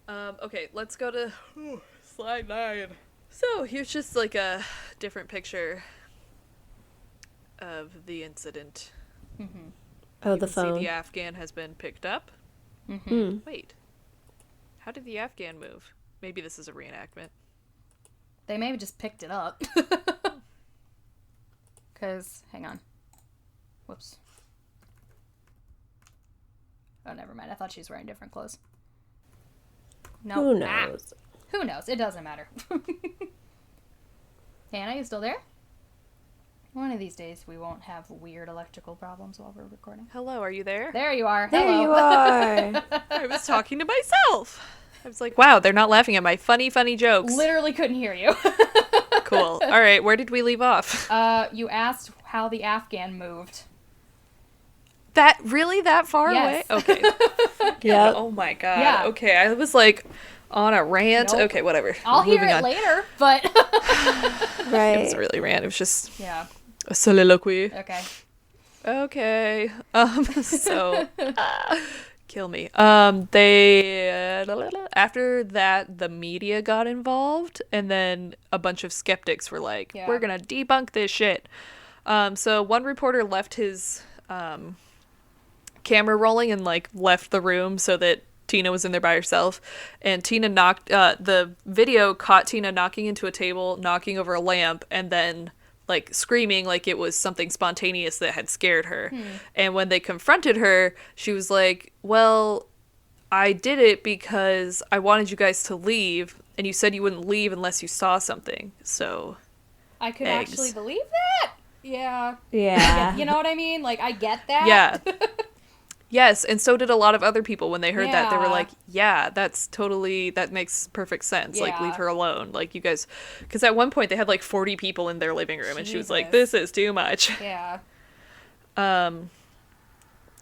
Okay, let's go to slide 9. So, here's just like a different picture of the incident. Oh, You the can phone. See the Afghan has been picked up. Mm. Wait. How did the Afghan move? Maybe this is a reenactment. They maybe just picked it up. Because, hang on. Whoops. Oh, never mind. I thought she was wearing different clothes. No. Who knows? Who knows? It doesn't matter. Hannah, you still there? One of these days we won't have weird electrical problems while we're recording. Hello, are you there? There you are. There Hello. you are. I was talking to myself. I was like, wow, they're not laughing at my funny jokes. Literally couldn't hear you. Cool. All right, where did we leave off? You asked how the Afghan moved. That really that far Yes. away? Okay. Yep. Oh my god. Yeah. Okay, I was like on a rant. Nope. Okay, whatever. I'll hear Moving it on. later, but It Right. was really rant. It was just yeah. a soliloquy. Okay. Okay. So kill me. They after that the media got involved, and then a bunch of skeptics were like, Yeah. "We're gonna debunk this shit." So one reporter left his camera rolling and like left the room so that Tina was in there by herself, and Tina knocked the video caught Tina knocking into a table, knocking over a lamp, and then like screaming like it was something spontaneous that had scared her. And when they confronted her, she was like, well, I did it because I wanted you guys to leave, and you said you wouldn't leave unless you saw something. So I could Eggs. actually believe that. Yeah. Yeah. You know what I mean? Like, I get that. yeah. Yes, and so did a lot of other people when they heard that. They were Yeah. like, yeah, that makes perfect sense. Like, leave Yeah. her alone. Like, you guys, because at one point they had like 40 people in their living room, and she was like, Jesus. this is too much. Yeah.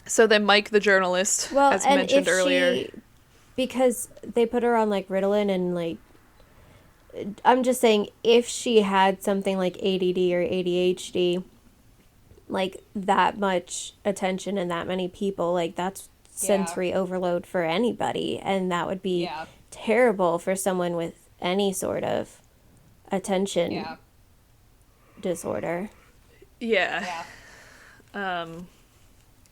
So then Mike, the journalist, Well, as and mentioned if earlier. she, because they put her on like Ritalin and like, I'm just saying, if she had something like ADD or ADHD, like that much attention and that many people, like that's sensory overload for anybody, and that would be Yeah. terrible for someone with any sort of attention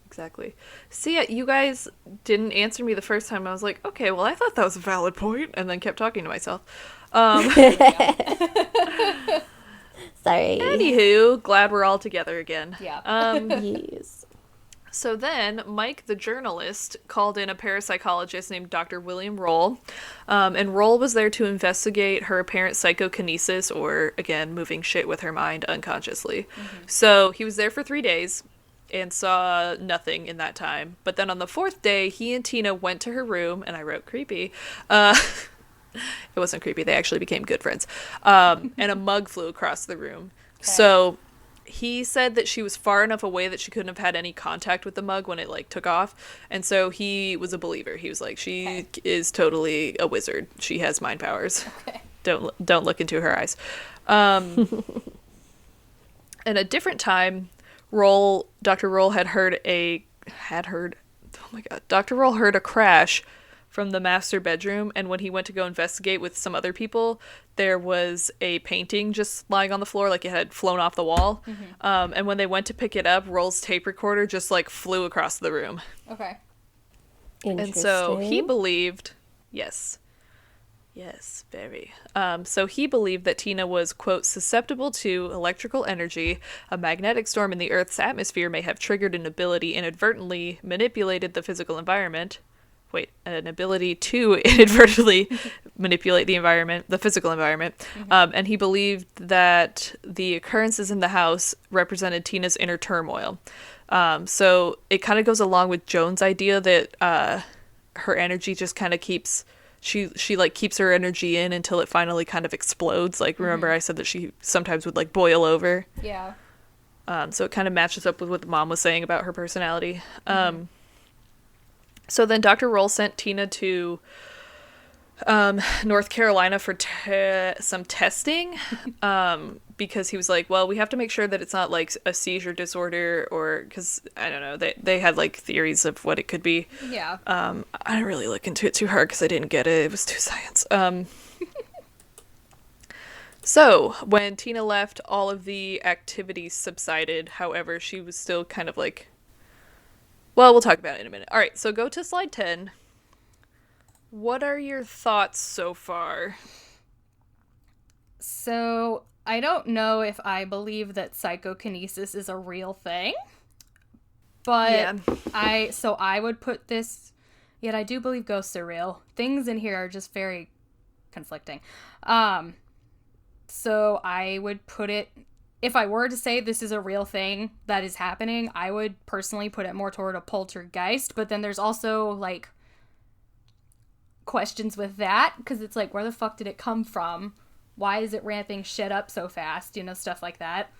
Exactly. See, you guys didn't answer me the first time. I was like, okay, well, I thought that was a valid point, and then kept talking to myself. Sorry. Anywho, glad we're all together again. Yeah. Yes. So then, Mike, the journalist, called in a parapsychologist named Dr. William Roll, and Roll was there to investigate her apparent psychokinesis, or, again, moving shit with her mind unconsciously. Mm-hmm. So he was there for 3 days and saw nothing in that time. But then on the 4th day, he and Tina went to her room, and I wrote creepy. It wasn't creepy. They actually became good friends. And a mug flew across the room. Okay. So he said that she was far enough away that she couldn't have had any contact with the mug when it, like, took off. And so he was a believer. He was like, she is totally a wizard. She has mind powers. Okay. Don't look into her eyes. And a different time, Dr. Roll Dr. Roll heard a crash from the master bedroom, and when he went to go investigate with some other people, there was a painting just lying on the floor, like it had flown off the wall. Mm-hmm. And when they went to pick it up, Roll's tape recorder just, like, flew across the room. Okay. And so he believed, yes, very. So he believed that Tina was, quote, susceptible to electrical energy. A magnetic storm in the Earth's atmosphere may have triggered an ability to inadvertently manipulate the physical environment. The physical environment. Mm-hmm. And he believed that the occurrences in the house represented Tina's inner turmoil. So it kind of goes along with Joan's idea that her energy just kind of keeps... She like keeps her energy in until it finally kind of explodes. Like, remember I said that she sometimes would, like, boil over? Yeah. So it kind of matches up with what Mom was saying about her personality. So then Dr. Roll sent Tina to North Carolina for some testing, because he was like, well, we have to make sure that it's not, like, a seizure disorder, or, because, I don't know, they had, like, theories of what it could be. Yeah. I didn't really look into it too hard because I didn't get it. It was too science. So when Tina left, all of the activities subsided. However, she was still kind of like... Well, we'll talk about it in a minute. All right, so go to slide 10. What are your thoughts so far? So, I don't know if I believe that psychokinesis is a real thing, but yeah. I would put this, yet I do believe ghosts are real. Things in here are just very conflicting. So I would put it, if I were to say this is a real thing that is happening, I would personally put it more toward a poltergeist, but then there's also, like, questions with that, because it's like, where the fuck did it come from? Why is it ramping shit up so fast? You know, stuff like that.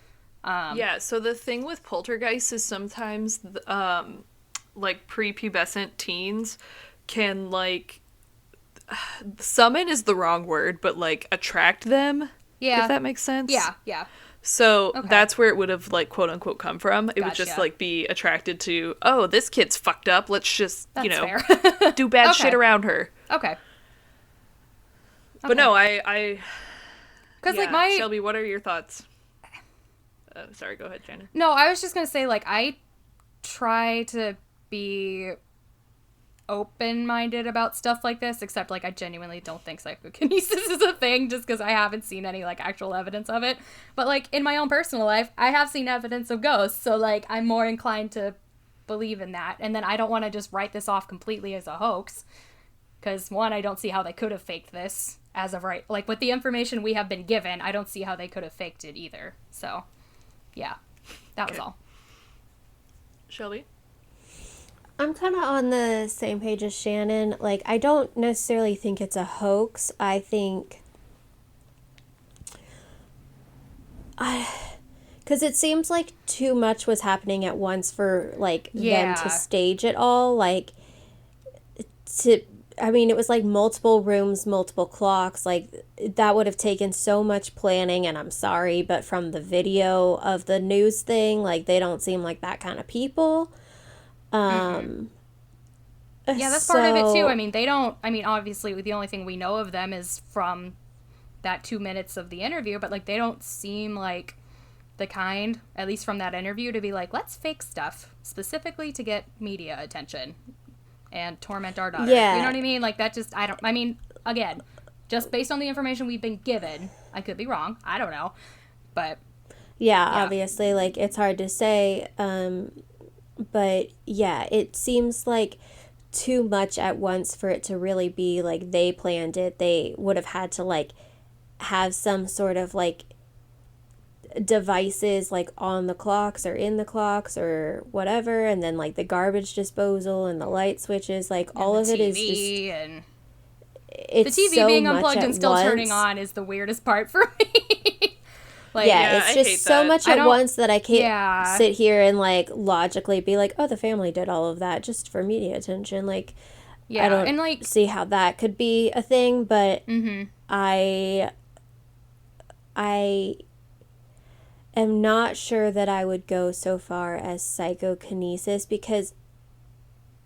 Yeah, so the thing with poltergeist is sometimes, like, prepubescent teens can, like, summon is the wrong word, but, like, attract them. Yeah. If that makes sense. Yeah. So that's where it would have, like, quote unquote come from. It would just, like, be attracted to, oh, this kid's fucked up. Let's just, that's fair. do bad shit around her. Okay. But no, I because, like, Shelby, what are your thoughts? Sorry, go ahead, Shannon. No, I was just gonna say, like, I try to be open-minded about stuff like this, except, like, I genuinely don't think psychokinesis is a thing, just because I haven't seen any, like, actual evidence of it. But, like, in my own personal life, I have seen evidence of ghosts, so, like, I'm more inclined to believe in that. And then I don't want to just write this off completely as a hoax, because, one, I don't see how they could have faked this as of right. Like, with the information we have been given, I don't see how they could have faked it either. So, yeah, that was all. Shelby? I'm kind of on the same page as Shannon. Like, I don't necessarily think it's a hoax. I think... Because it seems like too much was happening at once for, like, them to stage it all. Like, it was, like, multiple rooms, multiple clocks. Like, that would have taken so much planning, and I'm sorry, but from the video of the news thing, like, they don't seem like that kind of people. Yeah, that's part of it too. Obviously the only thing we know of them is from that 2 minutes of the interview, but, like, they don't seem like the kind, at least from that interview, to be like, let's fake stuff specifically to get media attention and torment our daughter. Yeah. You know what I mean? Like, that just, I mean, again, just based on the information we've been given, I could be wrong. I don't know. But Yeah, obviously, like, it's hard to say. But yeah, it seems like too much at once for it to really be like they planned it. They would have had to like have some sort of like devices like on the clocks or in the clocks or whatever, and then like the garbage disposal and the light switches, like all of it is just, and it's the TV so being much unplugged at and still turning once. on is the weirdest part for me. Like, Yeah, it's I just hate so that. much I at don't- once that I can't Yeah. sit here and like logically be like, oh, the family did all of that just for media attention. Like, yeah, I don't and like, see how that could be a thing, but mm-hmm. I am not sure that I would go so far as psychokinesis because,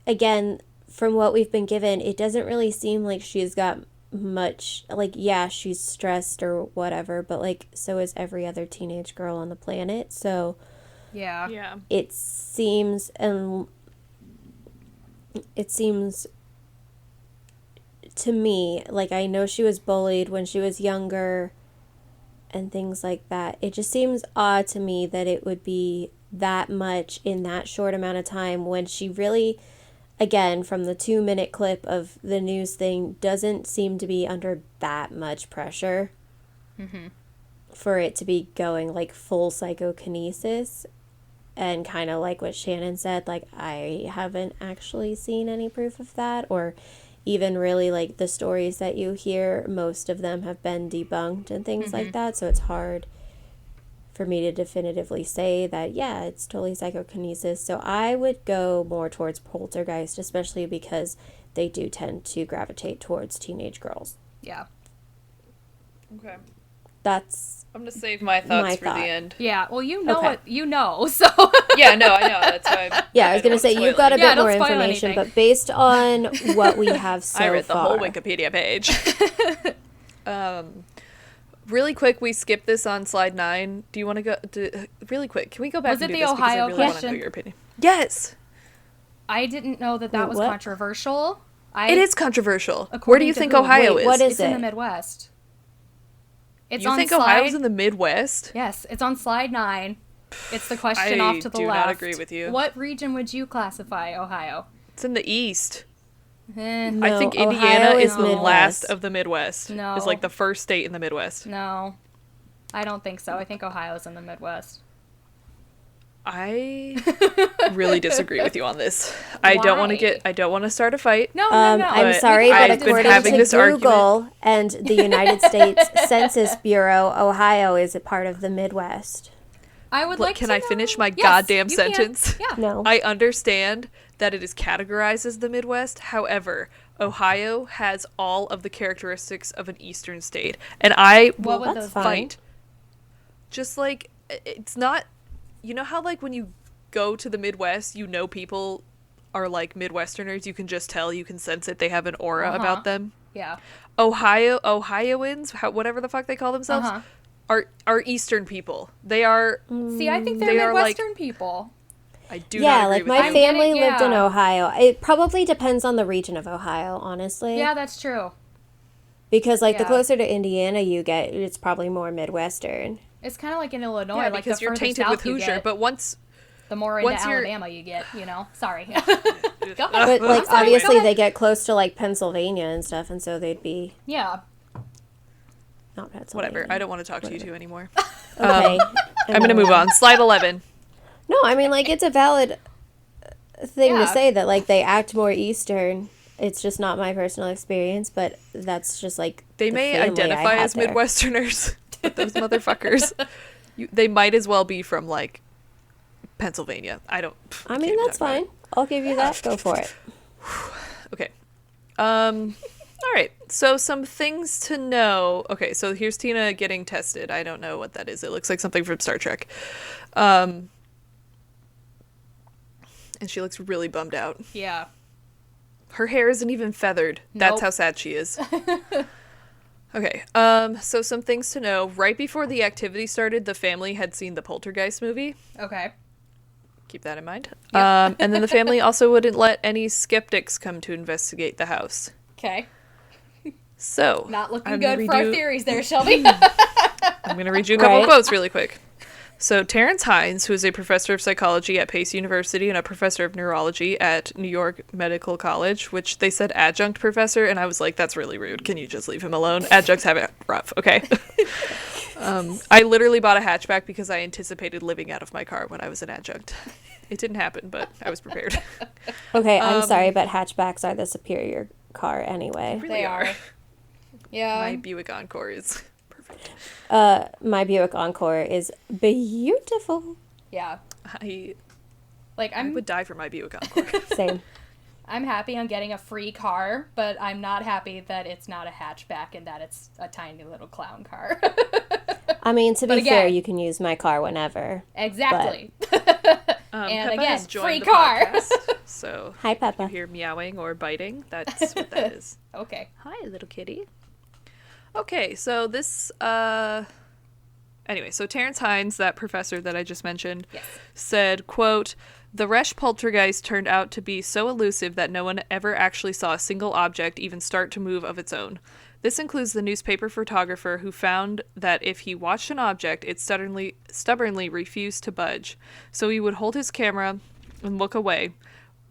again, from what we've been given, it doesn't really seem like she's got much, like, yeah, she's stressed or whatever, but, like, so is every other teenage girl on the planet, so Yeah. Yeah. it seems to me, like, I know she was bullied when she was younger and things like that. It just seems odd to me that it would be that much in that short amount of time when she really, again, from the 2-minute clip of the news thing, doesn't seem to be under that much pressure for it to be going like full psychokinesis. And kind of like what Shannon said, like, I haven't actually seen any proof of that, or even really like the stories that you hear, most of them have been debunked and things like that, so it's hard for me to definitively say that, yeah, it's totally psychokinesis. So I would go more towards Poltergeist, especially because they do tend to gravitate towards teenage girls. Yeah. Okay. That's I'm gonna save my thoughts My for thought. the end. Yeah. Well, you know Okay. what you know, so Yeah, no, I know. That's why. yeah, I was don't gonna say wanna you've spoil got a it. Yeah, bit more don't spoil information, anything. but based on what we have so I read the far, whole Wikipedia page. Really quick, we skipped this on slide 9. Do you want to go? Really quick, can we go back Was and it do the this because I Ohio really want to question? know your opinion. Yes, I didn't know that Wait, was what? controversial. it is controversial. Where do According you to think who? Ohio Wait, is? what is It's in it? the Midwest. It's You on think slide. Ohio's in the Midwest? Yes, it's on slide 9. It's the question off to the do left. not agree with you. What region would you classify Ohio? It's in the East. No, I think Ohio Indiana is is the Midwest. last of the Midwest. No. Is like the first state in the Midwest. No, I don't think so. I think Ohio's in the Midwest. I really disagree with you on this. I don't want to start a fight. No, I'm But sorry, but I've been according having to this Google and the United States Census Bureau, Ohio is a part of the Midwest. I would Look, like can to I know- finish my Yes, goddamn you can. sentence? Yeah. No. I understand that it is categorized as the Midwest. However, Ohio has all of the characteristics of an Eastern state. And I What will would That's those fine. fight. Just like, it's not, you know how like when you go to the Midwest, you know people are like Midwesterners. You can just tell, you can sense it. They have an aura about them. Yeah. Ohioans, whatever the fuck they call themselves, are Eastern people. They are. See, I think they're They are, like- Midwestern people. I do Yeah, not agree like with my you. family getting- lived in yeah. Ohio. It probably depends on the region of Ohio, honestly. Yeah, that's true. Because like the Yeah. closer to Indiana you get, it's probably more Midwestern. It's kind of like in Illinois, Yeah, like because the you're further tainted south with you Hoosier, get, but once the more into once you're- Alabama you get. You know, sorry. Go ahead. But like sorry, obviously go ahead. they get close to like Pennsylvania and stuff, and so they'd be Yeah. not Pennsylvania. whatever. I don't want to talk to you two anymore. Okay. I'm gonna move on. Slide 11. No, I mean like it's a valid thing Yeah. to say that like they act more Eastern. It's just not my personal experience, but that's just like They the may family I identify had as there. Midwesterners, but those motherfuckers, they might as well be from like Pennsylvania. I don't. I can't mean even that's talk about fine. I'll give you that. Go for it. it. Okay. All right. So some things to know. Okay. So here's Tina getting tested. I don't know what that is. It looks like something from Star Trek. And she looks really bummed out. Yeah. Her hair isn't even feathered. That's Nope. how sad she is. Okay, so some things to know. Right before the activity started, the family had seen the Poltergeist movie. Okay. Keep that in mind. Yep. And then the family also wouldn't let any skeptics come to investigate the house. Okay. So, Not looking I'm gonna good for our read you- theories there, Shelby. I'm going to read you a couple Right. quotes really quick. So, Terrence Hines, who is a professor of psychology at Pace University and a professor of neurology at New York Medical College, which they said adjunct professor, and I was like, that's really rude. Can you just leave him alone? Adjuncts have it rough, okay? I literally bought a hatchback because I anticipated living out of my car when I was an adjunct. It didn't happen, but I was prepared. Okay, I'm sorry, but hatchbacks are the superior car anyway. Really They are. Yeah. My Buick Encore is perfect. My Buick Encore is beautiful. Yeah. I Like I I'm would die for my Buick Encore. Same. I'm happy on getting a free car, but I'm not happy that it's not a hatchback and that it's a tiny little clown car. I mean, to be But fair, again- you can use my car whenever. Exactly. And Peppa again, has joined free the car. podcast, so Hi, if you Peppa. hear meowing or biting, that's what that is. Okay. Hi, little kitty. Okay, so this, anyway, so Terrence Hines, that professor that I just mentioned, Yes. said, quote, "The Resch poltergeist turned out to be so elusive that no one ever actually saw a single object even start to move of its own. This includes the newspaper photographer who found that if he watched an object, it stubbornly refused to budge. So he would hold his camera and look away.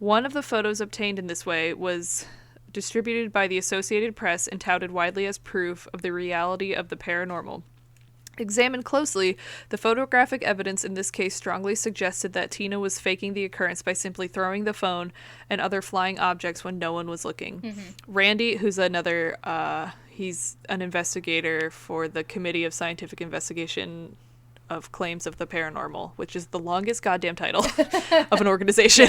One of the photos obtained in this way was distributed by the Associated Press and touted widely as proof of the reality of the paranormal. Examined closely, the photographic evidence in this case strongly suggested that Tina was faking the occurrence by simply throwing the phone and other flying objects when no one was looking." Randy, who's another, he's an investigator for the Committee of Scientific Investigation of Claims of the Paranormal, which is the longest goddamn title of an organization.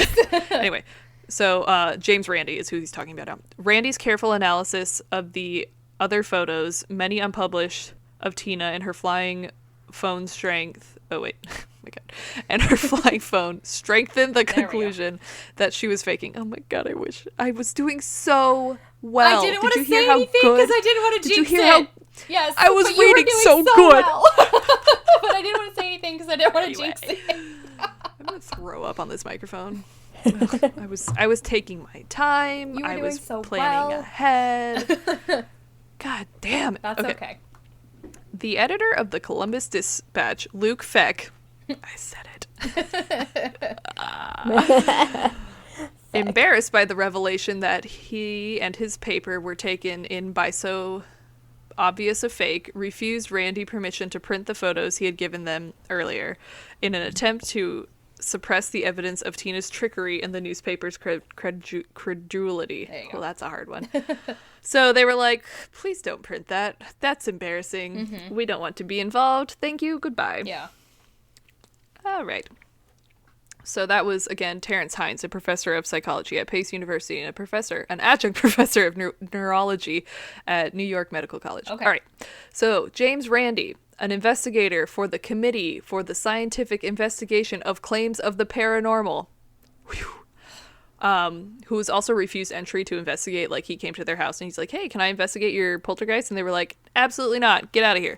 Anyway, so James Randi is who he's talking about now. Randy's careful analysis of the other photos, many unpublished, of Tina and her flying phone strength. Oh wait, oh my god, and her flying phone strengthened the There we go. conclusion that she was faking. Oh my god, I wish I was doing so well. I didn't want Did to you hear say how anything good? because I didn't want to Did you jinx hear it. how? Yes, I was but you were reading doing so good. well. But I didn't want to say anything because I didn't want to Anyway. jinx it. I'm gonna throw up on this microphone. I was taking my time. You were I doing was so planning well. ahead. God damn it. That's okay. The editor of the Columbus Dispatch, Luke Feck, I said it. Embarrassed by the revelation that he and his paper were taken in by so obvious a fake, refused Randy permission to print the photos he had given them earlier in an attempt to suppress the evidence of Tina's trickery and the newspaper's credulity. There you go. Well, that's a hard one. So they were like, please don't print that. That's embarrassing. We don't want to be involved. Thank you. Goodbye. Yeah. All right. So that was, again, Terrence Hines, a professor of psychology at Pace University and an adjunct professor of neurology at New York Medical College. Okay. All right. So James Randi, an investigator for the Committee for the Scientific Investigation of Claims of the Paranormal, who was also refused entry to investigate. Like, he came to their house and he's like, hey, can I investigate your poltergeist? And they were like, absolutely not. Get out of here.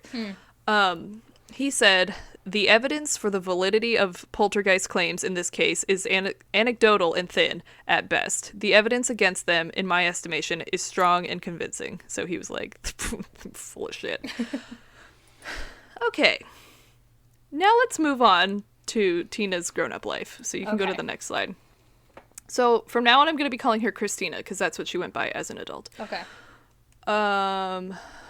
He said, the evidence for the validity of poltergeist claims in this case is anecdotal and thin, at best. The evidence against them, in my estimation, is strong and convincing. So he was like, full of shit. Okay. Now let's move on to Tina's grown-up life. So you can go to Okay. the next slide. So from now on, I'm going to be calling her Christina, because that's what she went by as an adult. Okay.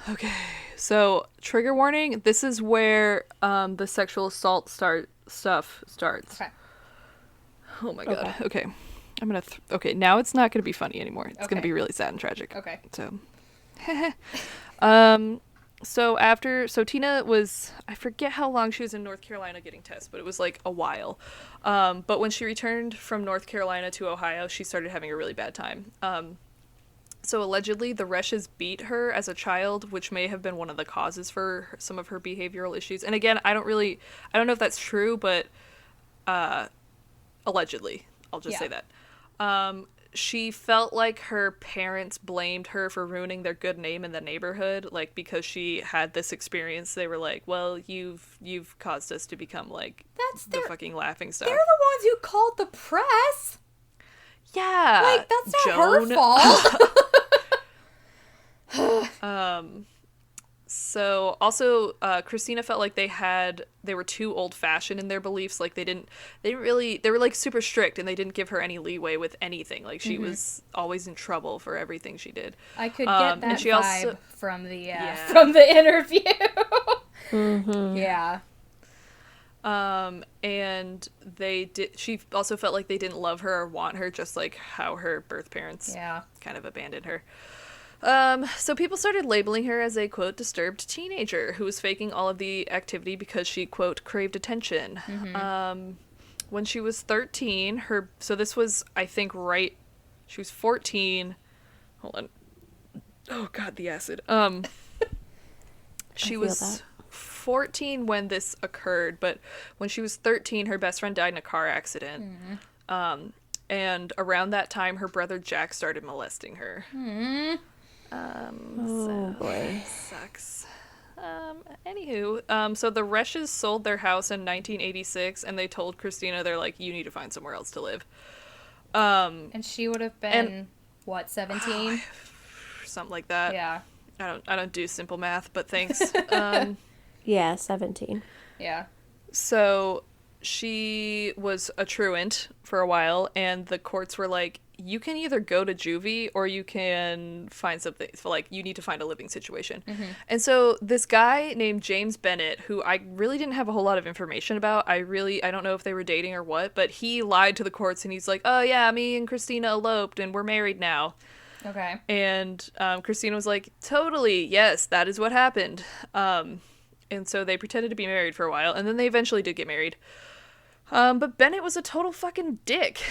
Okay. So, trigger warning. This is where the sexual assault stuff starts. Okay. Oh my god. Okay. I'm gonna. Okay. Now it's not gonna be funny anymore. It's gonna Okay. be really sad and tragic. Okay. So. So Tina was, I forget how long she was in North Carolina getting tests, but it was like a while. But when she returned from North Carolina to Ohio, she started having a really bad time. So allegedly, the Resches beat her as a child, which may have been one of the causes for some of her behavioral issues. And again, I don't know if that's true, but allegedly, I'll just say that. she felt like her parents blamed her for ruining their good name in the neighborhood, like because she had this experience. They were like, "Well, you've caused us to become like the fucking laughing stock." They're the ones who called the press. Yeah, Like, that's not Joan. her fault. So also, Christina felt like they were too old fashioned in their beliefs. Like they were like super strict, and they didn't give her any leeway with anything. Like she was always in trouble for everything she did. I could get that and she vibe also, from the interview. Yeah. And she also felt like they didn't love her or want her, just like how her birth parents kind of abandoned her. So people started labeling her as a, quote, disturbed teenager who was faking all of the activity because she, quote, craved attention. When she was 13, so this was, I think, she was 14. Hold on. Oh, God, the acid. She was 14 when this occurred, but when she was 13, her best friend died in a car accident. And around that time, her brother Jack started molesting her. Oh boy. Sucks. Anywho, so the Resches sold their house in 1986, and they told Christina, they're like, you need to find somewhere else to live. And she would have been, what, 17? Something like that. Yeah. I don't do simple math, but thanks. Yeah, 17. Yeah. So she was a truant for a while, and the courts were like, you can either go to juvie or you can find something. So, like, you need to find a living situation. And so this guy named James Bennett, who I really didn't have a whole lot of information about, I don't know if they were dating or what, but he lied to the courts, and he's like, oh yeah, me and Christina eloped and we're married now. Okay. And Christina was like, totally, yes, that is what happened. And so they pretended to be married for a while, and then they eventually did get married. But Bennett was a total fucking dick.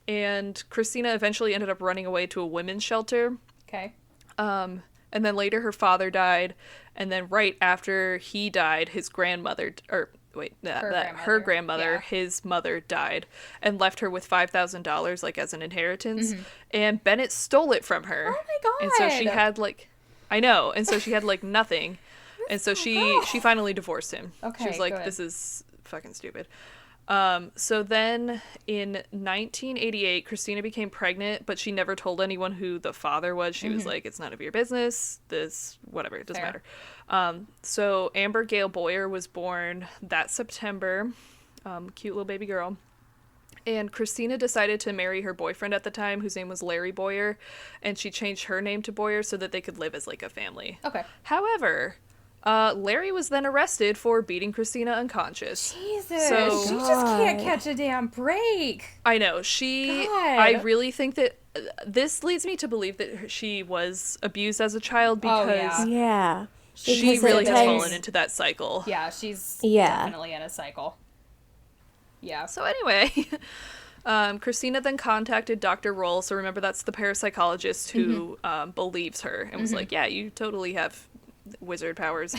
And Christina eventually ended up running away to a women's shelter. Okay. And then later her father died, and then right after he died, his grandmother, her grandmother, his mother died, and left her with $5,000 like as an inheritance. And Bennett stole it from her. Oh my God. And so she had like, I know, and so she had like nothing. And so she finally divorced him. Okay, she was like, good. this is fucking stupid. So then in 1988, Christina became pregnant, but she never told anyone who the father was. She was like, it's none of your business. Whatever, it doesn't matter. So Amber Gail Boyer was born that September. Cute little baby girl. And Christina decided to marry her boyfriend at the time, whose name was Larry Boyer, and she changed her name to Boyer so that they could live as like a family. Okay. However, Larry was then arrested for beating Christina unconscious. Jesus. So, she just can't catch a damn break. I know. God. I really think that this leads me to believe that she was abused as a child because Yeah. she really has fallen into that cycle. Yeah, she's definitely in a cycle. Yeah. So anyway, Christina then contacted Dr. Roll. So remember, that's the parapsychologist who believes her and was like, yeah, you totally have wizard powers.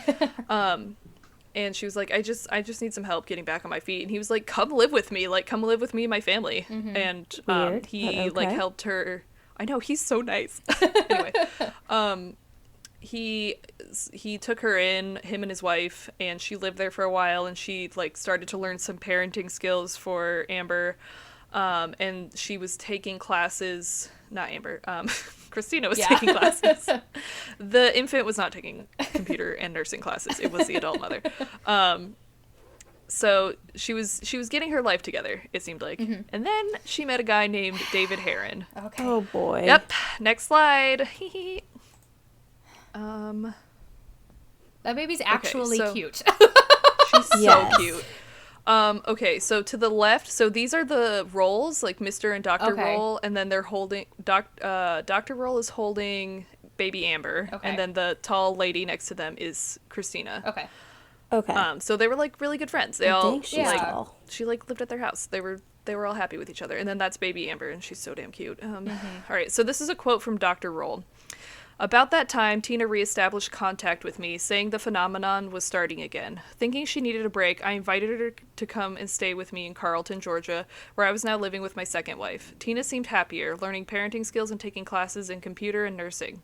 And she was like, I just need some help getting back on my feet. And he was like, come live with me. Like, come live with me and my family. And Weird, he like helped her. I know, he's so nice. Anyway, he took her in, him and his wife, and she lived there for a while, and she like started to learn some parenting skills for Amber. And she was taking classes, not Amber, Christina was taking classes. The infant was not taking computer and nursing classes. It was the adult mother. So she was getting her life together, it seemed like. And then she met a guy named David Heron. Okay. Oh boy. Yep. Next slide. That baby's actually cute. She's so cute. Okay, so to the left, so these are the roles, like Mr. and Dr. Roll, and then they're holding, Dr. Roll is holding baby Amber, and then the tall lady next to them is Christina. Okay. So they were like really good friends. They I all, think she's tall. she like lived at their house. They were all happy with each other. And then that's baby Amber, and she's so damn cute. All right, so this is a quote from Dr. Roll. About that time, Tina reestablished contact with me, saying the phenomenon was starting again. Thinking she needed a break, I invited her to come and stay with me in Carlton, Georgia, where I was now living with my second wife. Tina seemed happier, learning parenting skills and taking classes in computer and nursing.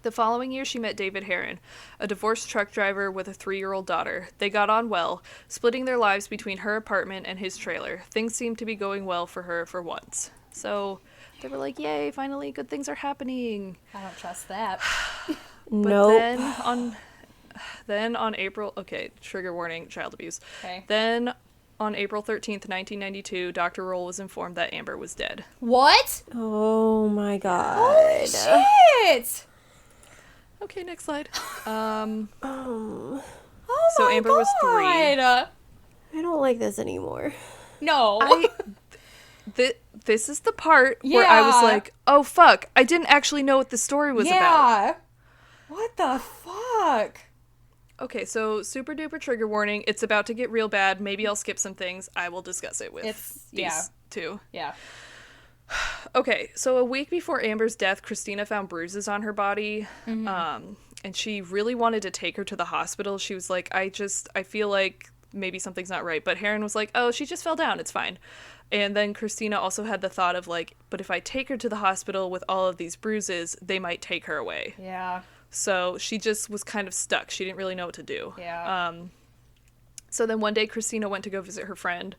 The following year, she met David Heron, a divorced truck driver with a 3-year-old daughter. They got on well, splitting their lives between her apartment and his trailer. Things seemed to be going well for her for once. So they were like, yay, finally good things are happening. I don't trust that. But Nope. then on April, okay, trigger warning, child abuse. Okay. Then on April 13th, 1992, Dr. Roll was informed that Amber was dead. What? Oh my god. Holy shit! Okay, next slide. Oh, So my Amber was 3. God. I don't like this anymore. No. This is the part where I was Yeah. like, oh fuck, I didn't actually know what the story was about. Yeah. What the fuck? Okay, so super duper trigger warning. It's about to get real bad. Maybe I'll skip some things. I will discuss it with these two. Yeah. Okay, so a week before Amber's death, Christina found bruises on her body. And she really wanted to take her to the hospital. She was like, I feel like maybe something's not right. But Heron was like, oh, she just fell down. It's fine. And then Christina also had the thought of like, but if I take her to the hospital with all of these bruises, they might take her away. Yeah. So she just was kind of stuck. She didn't really know what to do. Yeah. So then one day Christina went to go visit her friend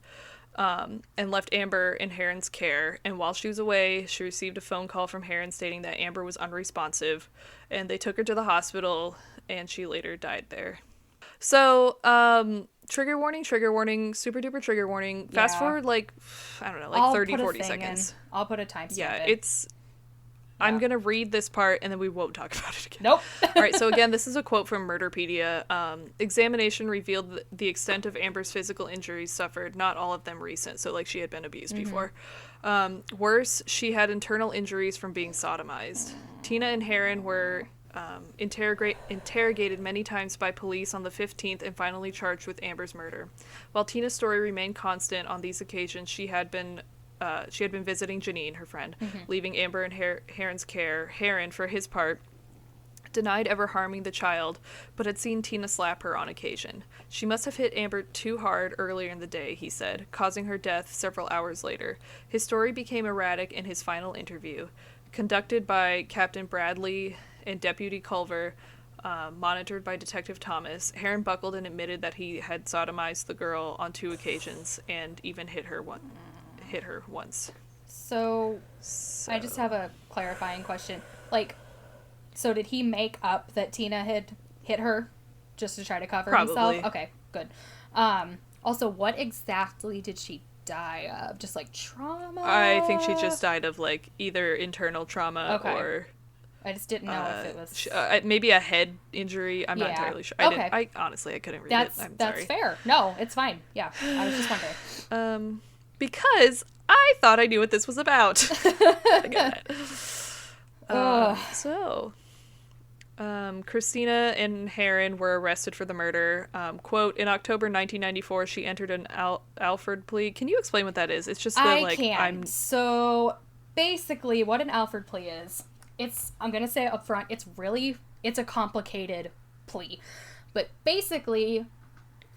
and left Amber in Heron's care. And while she was away, she received a phone call from Heron stating that Amber was unresponsive. And they took her to the hospital, and she later died there. So, trigger warning, super duper trigger warning. Fast forward, like, I don't know, like I'll 30, put a 40 thing seconds. in. I'll put a timestamp Yeah, in. I'm going to read this part, and then we won't talk about it again. Nope. All right, so again, this is a quote from Murderpedia. Examination revealed the extent of Amber's physical injuries suffered, not all of them recent, so like she had been abused before. Worse, she had internal injuries from being sodomized. Tina and Heron were interrogated many times by police on the 15th and finally charged with Amber's murder. While Tina's story remained constant on these occasions, she had been visiting Janine, her friend, leaving Amber in Heron's care. Heron, for his part, denied ever harming the child, but had seen Tina slap her on occasion. She must have hit Amber too hard earlier in the day, he said, causing her death several hours later. His story became erratic in his final interview. Conducted by Captain Bradley and Deputy Culver, monitored by Detective Thomas, Heron buckled and admitted that he had sodomized the girl on 2 occasions and even hit her once. So, I just have a clarifying question. Like, so did he make up that Tina had hit her just to try to cover Probably. himself? Okay, good. Also, what exactly did she die of? Just like trauma? I think she just died of like either internal trauma or I just didn't know if it was maybe a head injury. I'm not entirely sure. I honestly I couldn't read it. I'm that's sorry. fair. No, it's fine. Yeah, I was just wondering. Because I thought I knew what this was about. I got it. Christina and Heron were arrested for the murder. Quote, in October 1994, she entered an Alford plea. Can you explain what that is? It's just that, I can. So, basically, what an Alford plea is, I'm going to say up front, it's a complicated plea. But basically,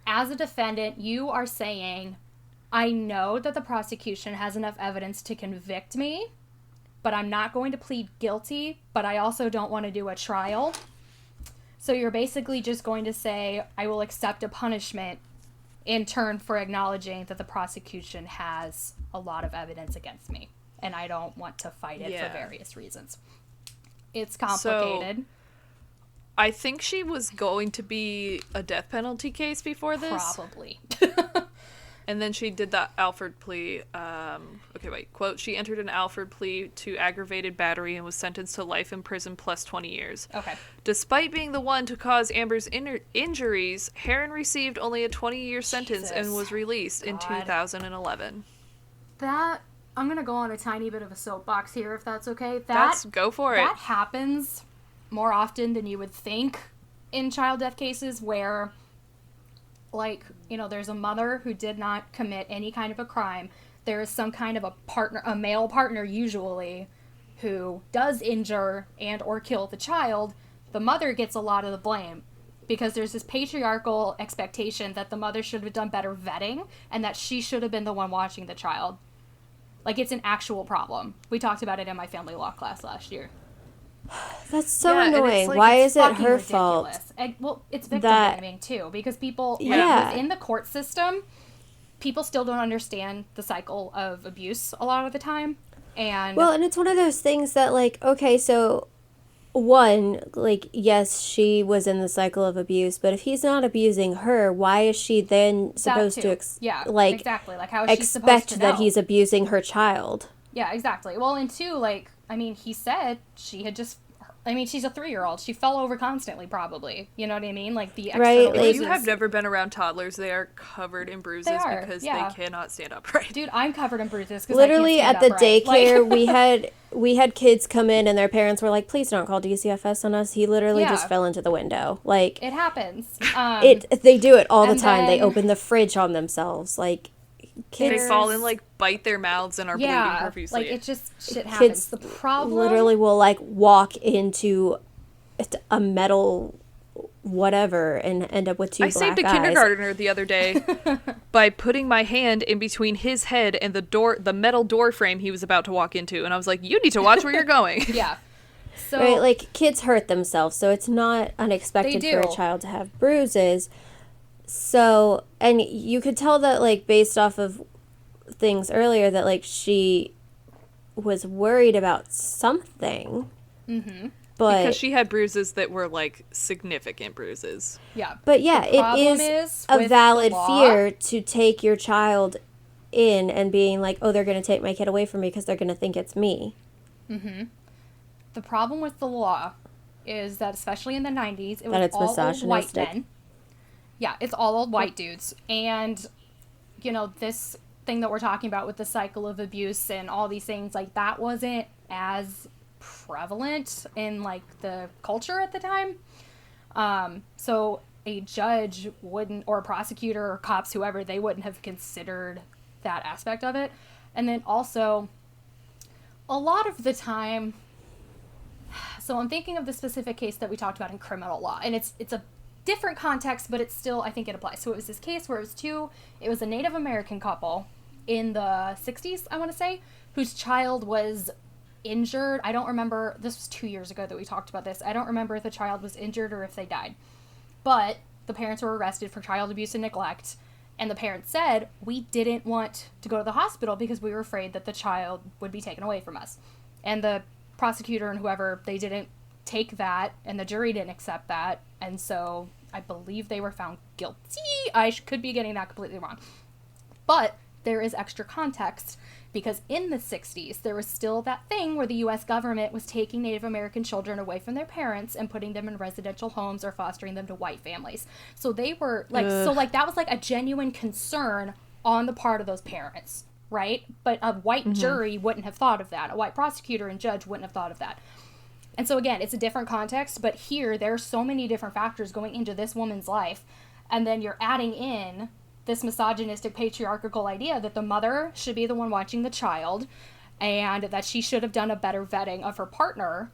as a defendant, you are saying, I know that the prosecution has enough evidence to convict me, but I'm not going to plead guilty, but I also don't want to do a trial. So you're basically just going to say, I will accept a punishment in turn for acknowledging that the prosecution has a lot of evidence against me, and I don't want to fight it for various reasons. It's complicated. So, I think she was going to be a death penalty case before this. Probably. And then she did the Alford plea. Okay, wait. Quote, she entered an Alford plea to aggravated battery and was sentenced to life in prison plus 20 years. Okay. Despite being the one to cause Amber's injuries, Heron received only a 20-year sentence and was released in 2011. I'm going to go on a tiny bit of a soapbox here, if that's okay. Go for it. That happens more often than you would think in child death cases where, like, you know, there's a mother who did not commit any kind of a crime. There is some kind of a partner, a male partner usually, who does injure and or kill the child, the mother gets a lot of the blame because there's this patriarchal expectation that the mother should have done better vetting and that she should have been the one watching the child. Like, it's an actual problem. We talked about it in my family law class last year. That's so annoying. Like, why is it her fault? Well, it's victim blaming too, because people within the court system, people still don't understand the cycle of abuse a lot of the time. And it's one of those things that, like, okay, so one, like, yes, she was in the cycle of abuse, but if he's not abusing her, why is she then supposed to exactly, like, how is she supposed expect to that know? he's abusing her child? Yeah, exactly. Well, and two, like, I mean, he said she had just, I mean, she's a 3-year-old. She fell over constantly, probably. You know what I mean? Like, the external bruises. If you have never been around toddlers, they are covered in bruises because they cannot stand upright. Dude, I'm covered in bruises. Literally, I can't at the stand daycare, like... we had kids come in and their parents were like, please don't call DCFS on us. He literally just fell into the window. Like, it happens. They do it all the time. They open the fridge on themselves. Like, kids, they fall and, like, bite their mouths and are bleeding profusely. Like, it just, shit happens. Kids the problem literally will, like, walk into a metal whatever and end up with two black eyes. I saved a kindergartner the other day by putting my hand in between his head and the metal door frame he was about to walk into, and I was like, you need to watch where you're going. Yeah. So, right, like, kids hurt themselves, so it's not unexpected for a child to have bruises. So, and you could tell that, like, based off of things earlier, that, like, she was worried about something. Mm-hmm. But because she had bruises that were, like, significant bruises. Yeah. But yeah, it is a valid fear to take your child in and being like, oh, they're going to take my kid away from me because they're going to think it's me. Mm-hmm. The problem with the law is that, especially in the 90s, it was all old white men. Yeah, it's all old white dudes. And, you know, this thing that we're talking about with the cycle of abuse and all these things, like, that wasn't as prevalent in, like, the culture at the time. So a judge wouldn't, or a prosecutor or cops, whoever, they wouldn't have considered that aspect of it. And then also, a lot of the time, so I'm thinking of the specific case that we talked about in criminal law, and it's a different context, but it's still, I think it applies. So it was this case where it was a Native American couple in the 60s, I want to say, whose child was injured. I don't remember, this was 2 years ago that we talked about this. I don't remember if the child was injured or if they died. But the parents were arrested for child abuse and neglect, and the parents said, we didn't want to go to the hospital because we were afraid that the child would be taken away from us. And the prosecutor and whoever, they didn't take that, and the jury didn't accept that, and so I believe they were found guilty. I could be getting that completely wrong. But there is extra context, because in the 60s, there was still that thing where the U.S. government was taking Native American children away from their parents and putting them in residential homes or fostering them to white families. So they were, like, that was, like, a genuine concern on the part of those parents, right? But a white jury wouldn't have thought of that. A white prosecutor and judge wouldn't have thought of that. And so, again, it's a different context, but here, there are so many different factors going into this woman's life, and then you're adding in this misogynistic, patriarchal idea that the mother should be the one watching the child, and that she should have done a better vetting of her partner,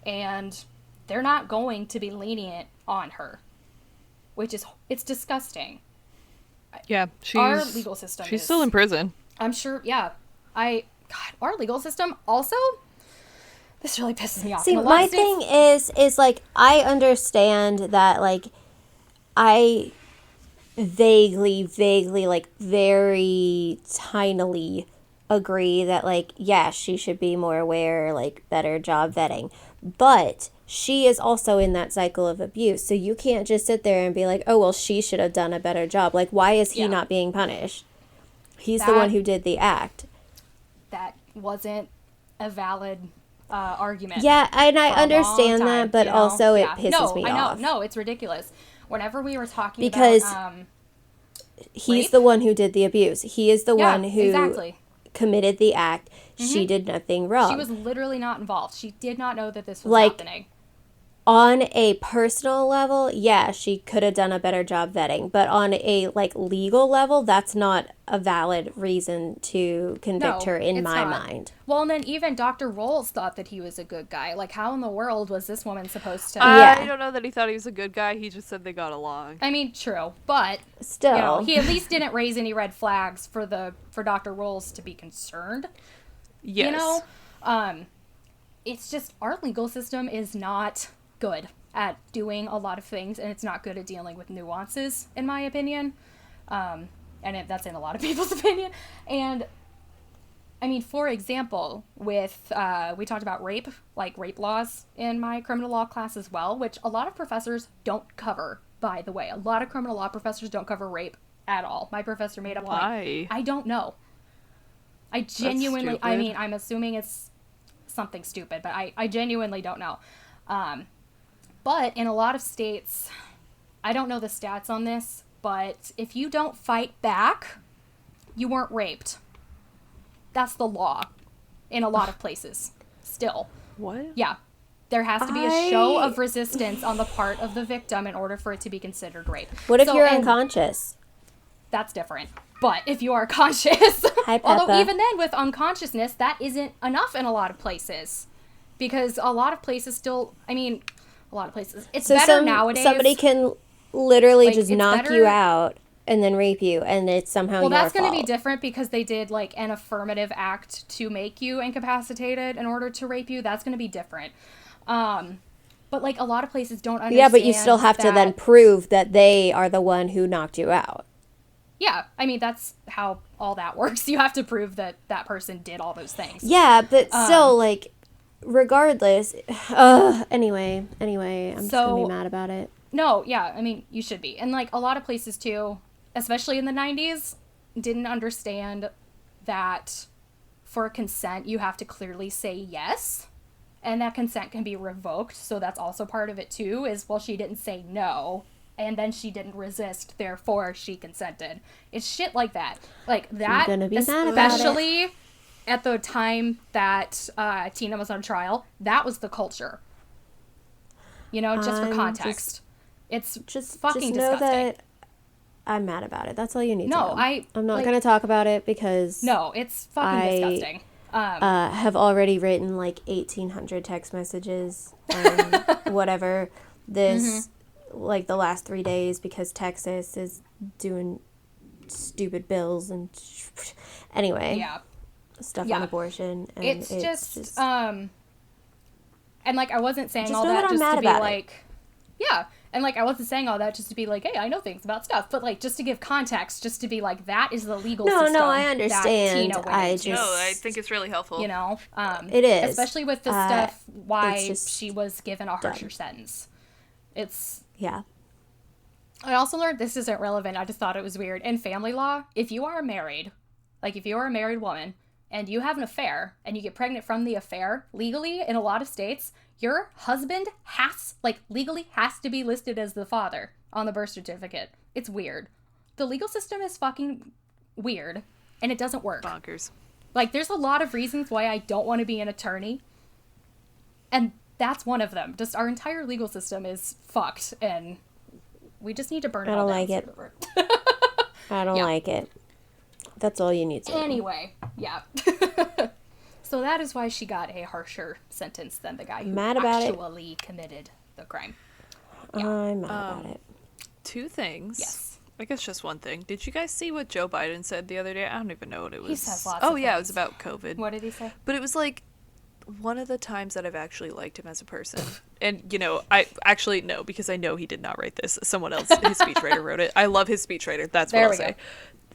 and they're not going to be lenient on her, it's disgusting. Yeah, our legal system she's still in prison. I'm sure, yeah. Our legal system also... This really pisses me off. See, my thing is, like, I understand that, like, I vaguely, like, very tinily agree that, like, yeah, she should be more aware, like, better job vetting. But she is also in that cycle of abuse, so you can't just sit there and be like, oh, well, she should have done a better job. Like, why is he not being punished? He's the one who did the act. That wasn't a valid... argument. Yeah, and I understand that, but also it pisses me off. No, it's ridiculous. Whenever we were talking because about he's rape? the one who did the abuse. He is the one who committed the act. She did nothing wrong. She was literally not involved. She did not know that this was happening. on a personal level, yeah, she could have done a better job vetting. But on a like legal level, that's not a valid reason to convict No, her in it's my not. mind. Well, and then even Dr. Rolls thought that he was a good guy. Like, how in the world was this woman supposed to? Yeah. I don't know that he thought he was a good guy. He just said they got along. I mean, true, but Still, you know, he at least didn't raise any red flags for Dr. Rolls to be concerned. Yes. You know, it's just our legal system is not good at doing a lot of things, and it's not good at dealing with nuances, in my opinion. That's in a lot of people's opinion. And I mean, for example, with we talked about rape laws in my criminal law class as well, which a lot of professors don't cover. By the way, a lot of criminal law professors don't cover rape at all. My professor made a point. Why? I don't know. I genuinely, stupid. I mean, I'm assuming it's something stupid, but I genuinely don't know. But in a lot of states, I don't know the stats on this, but if you don't fight back, you weren't raped. That's the law in a lot of places. Still. What? Yeah. There has to be a show of resistance on the part of the victim in order for it to be considered rape. what if you're unconscious? That's different. But if you are conscious, Hi, although Peppa. even then with unconsciousness, that isn't enough in a lot of places. Because a lot of places still, I mean, a lot of places. It's better nowadays. Somebody can literally Like, just it's knock better- you out and then rape you, and it's somehow Well, your that's going to be fault. different because they did like an affirmative act to make you incapacitated in order to rape you. That's going to be different. But like a lot of places don't understand. Yeah, but you still have to then that- prove that they are the one who knocked you out. Yeah, I mean that's how all that works. You have to prove that that person did all those things. Yeah, but still, like, regardless. Anyway, I'm just gonna be mad about it. No, yeah, I mean, you should be. And, like, a lot of places, too, especially in the 90s, didn't understand that for consent, you have to clearly say yes. And that consent can be revoked. So that's also part of it, too, is, well, she didn't say no. And then she didn't resist, therefore she consented. It's shit like that. Like, that, gonna be mad about it. especially at the time that Tina was on trial, that was the culture. You know, just for I'm context. It's Just fucking know disgusting. that I'm mad about it. That's all you need No, to know. I'm not like- gonna talk about it because No, it's fucking disgusting. have already written like 1,800 text messages and whatever this like the last 3 days because Texas is doing stupid bills and anyway Yeah. stuff Yeah. on abortion, and It's just and like I wasn't saying Just all know that that I'm just mad to be about it. like yeah, and like I wasn't saying all that just to be like, hey, I know things about stuff, but like just to give context, just to be like that is the legal No, system. I that understand. Tina went I into, No, I think it's really helpful. you know, It is. especially with the stuff why it's just she was given a harsher sentence. It's yeah. I also learned this isn't relevant. I just thought it was weird. In family law, if you are married, like if you are a married woman and you have an affair and you get pregnant from the affair, legally in a lot of states, your husband legally has to be listed as the father on the birth certificate. It's weird. The legal system is fucking weird and it doesn't work. Bonkers. Like there's a lot of reasons why I don't want to be an attorney. And that's one of them. Just our entire legal system is fucked and we just need to burn it I all don't down. like it. Sort I don't Yeah. like it. That's all you need to know. Anyway, yeah. So that is why she got a harsher sentence than the guy who Mad about it. actually committed the crime. I'm mad about it. Two things. Yes. I guess just one thing. Did you guys see what Joe Biden said the other day? I don't even know what it was. He says lots Oh, of yeah, it things. was about COVID. What did he say? But it was like one of the times that I've actually liked him as a person. And, you know, I actually no, because I know he did not write this. Someone else, his speechwriter wrote it. I love his speechwriter. That's what There I'll we say.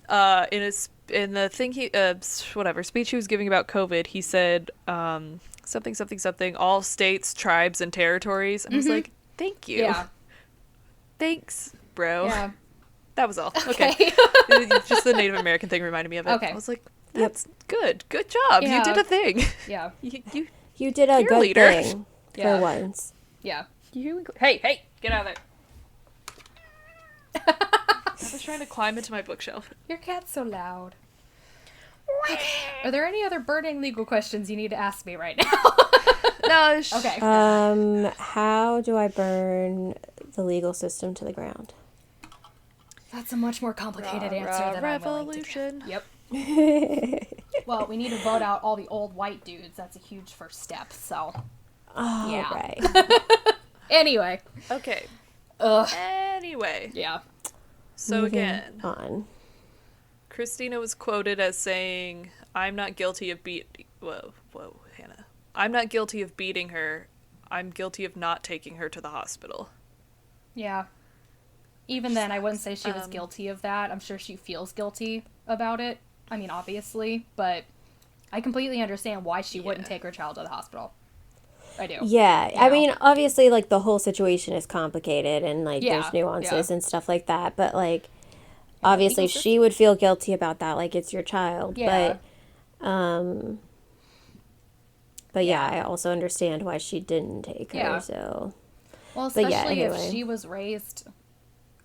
go. In the thing speech he was giving about COVID, he said something all states, tribes, and territories. And I was like, thank you. Yeah. Thanks, bro. Yeah. That was all. Okay. Just the Native American thing reminded me of it. Okay. I was like, that's good. Good job. Yeah. You did a thing. Yeah. You You did a You're a good leader. thing Yeah. for once. Yeah. Hey, get out of there. I was trying to climb into my bookshelf. Your cat's so loud. Are there any other burning legal questions you need to ask me right now? No. Okay. How do I burn the legal system to the ground? That's a much more complicated answer than I'm willing to give. Yep. Well, we need to vote out all the old white dudes. That's a huge first step, so. Oh, Yeah. right. Anyway. Okay. Ugh. Anyway. Yeah. So Moving again, on. Christina was quoted as saying, I'm not guilty of Whoa, Hannah. I'm not guilty of beating her. I'm guilty of not taking her to the hospital. Yeah. Even then, I wouldn't say she was guilty of that. I'm sure she feels guilty about it. I mean, obviously, but I completely understand why she wouldn't take her child to the hospital. I do. Yeah. You I know? mean, obviously, like, the whole situation is complicated and, like, Yeah, there's nuances yeah. and stuff like that. But, like, obviously, legal she would feel guilty about that. Like, it's your child. Yeah. But yeah, I also understand why she didn't take her, Yeah. so. Well, But especially yeah, if anyway. she was raised.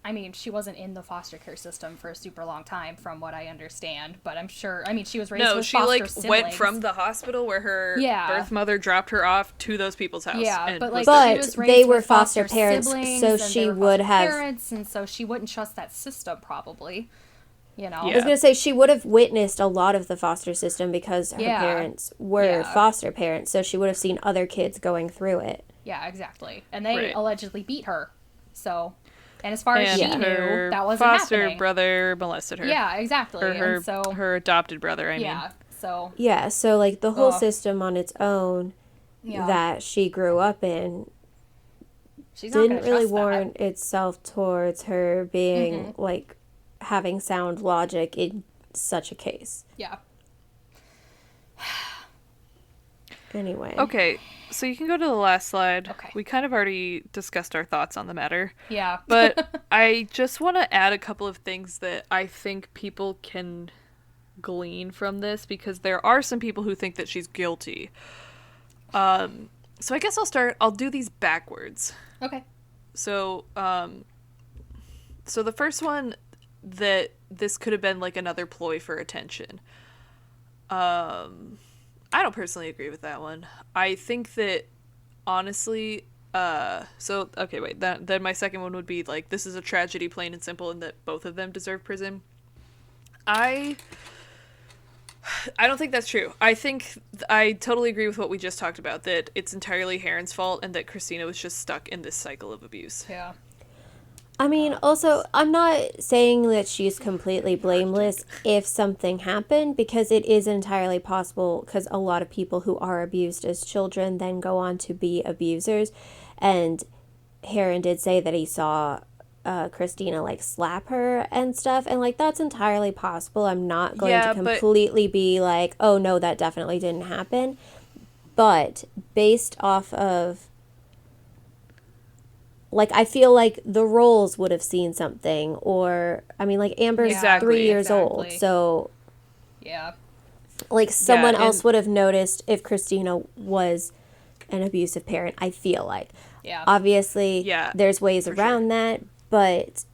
I mean, she wasn't in the foster care system for a super long time, from what I understand. But I'm sure. I mean, she was raised No, with she foster like siblings. went from the hospital where her birth mother dropped her off to those people's house. Yeah, and but like was she But was raised they were with foster parents, siblings, so and she they were would foster have- parents, and so she wouldn't trust that system probably. You know. I was going to say she would have witnessed a lot of the foster system because her Yeah. parents were Yeah. foster parents, so she would have seen other kids going through it. Yeah, exactly. And they Right. allegedly beat her. So, and as far as And she knew, her that wasn't foster happening. brother molested her. Yeah, exactly. Or her, and so, her adopted brother, I mean. yeah, so, Yeah, so like the whole Ugh. system on its own yeah. that she grew up in She's not didn't gonna really trust that. warrant itself towards her being like having sound logic in such a case. Yeah. Anyway. Okay, so you can go to the last slide. Okay. We kind of already discussed our thoughts on the matter. Yeah. But I just want to add a couple of things that I think people can glean from this, because there are some people who think that she's guilty. So I guess I'll do these backwards. Okay. So, so the first one, that this could have been like another ploy for attention. I don't personally agree with that one. I think that, honestly, okay, wait, then my second one would be, like, this is a tragedy, plain and simple, and that both of them deserve prison. I don't think that's true. I totally agree with what we just talked about, that it's entirely Heron's fault, and that Christina was just stuck in this cycle of abuse. Yeah. I mean, also, I'm not saying that she's completely blameless if something happened, because it is entirely possible, because a lot of people who are abused as children then go on to be abusers. And Heron did say that he saw Christina, like, slap her and stuff, and, like, that's entirely possible. I'm not going to completely be like, oh, no, that definitely didn't happen. But based off of, like, I feel like the roles would have seen something, or, I mean, like, Amber's 3 years old, so, yeah, like, someone else would have noticed if Christina was an abusive parent, I feel like. Yeah. Obviously, there's ways around that, but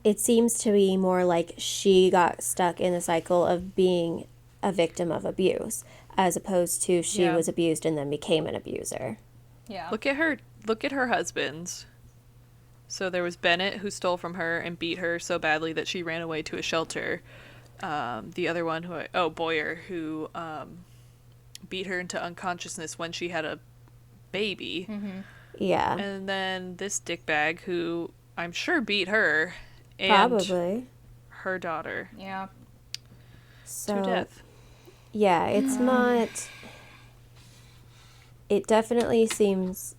it seems to be more like she got stuck in the cycle of being a victim of abuse, as opposed to she was abused and then became an abuser. Yeah. Look at her husbands. So there was Bennett, who stole from her and beat her so badly that she ran away to a shelter. The other one, Boyer, who beat her into unconsciousness when she had a baby. Mm-hmm. Yeah. And then this dickbag, who I'm sure beat her and Probably. her daughter. Yeah. So, to death. Yeah, it's not... It definitely seems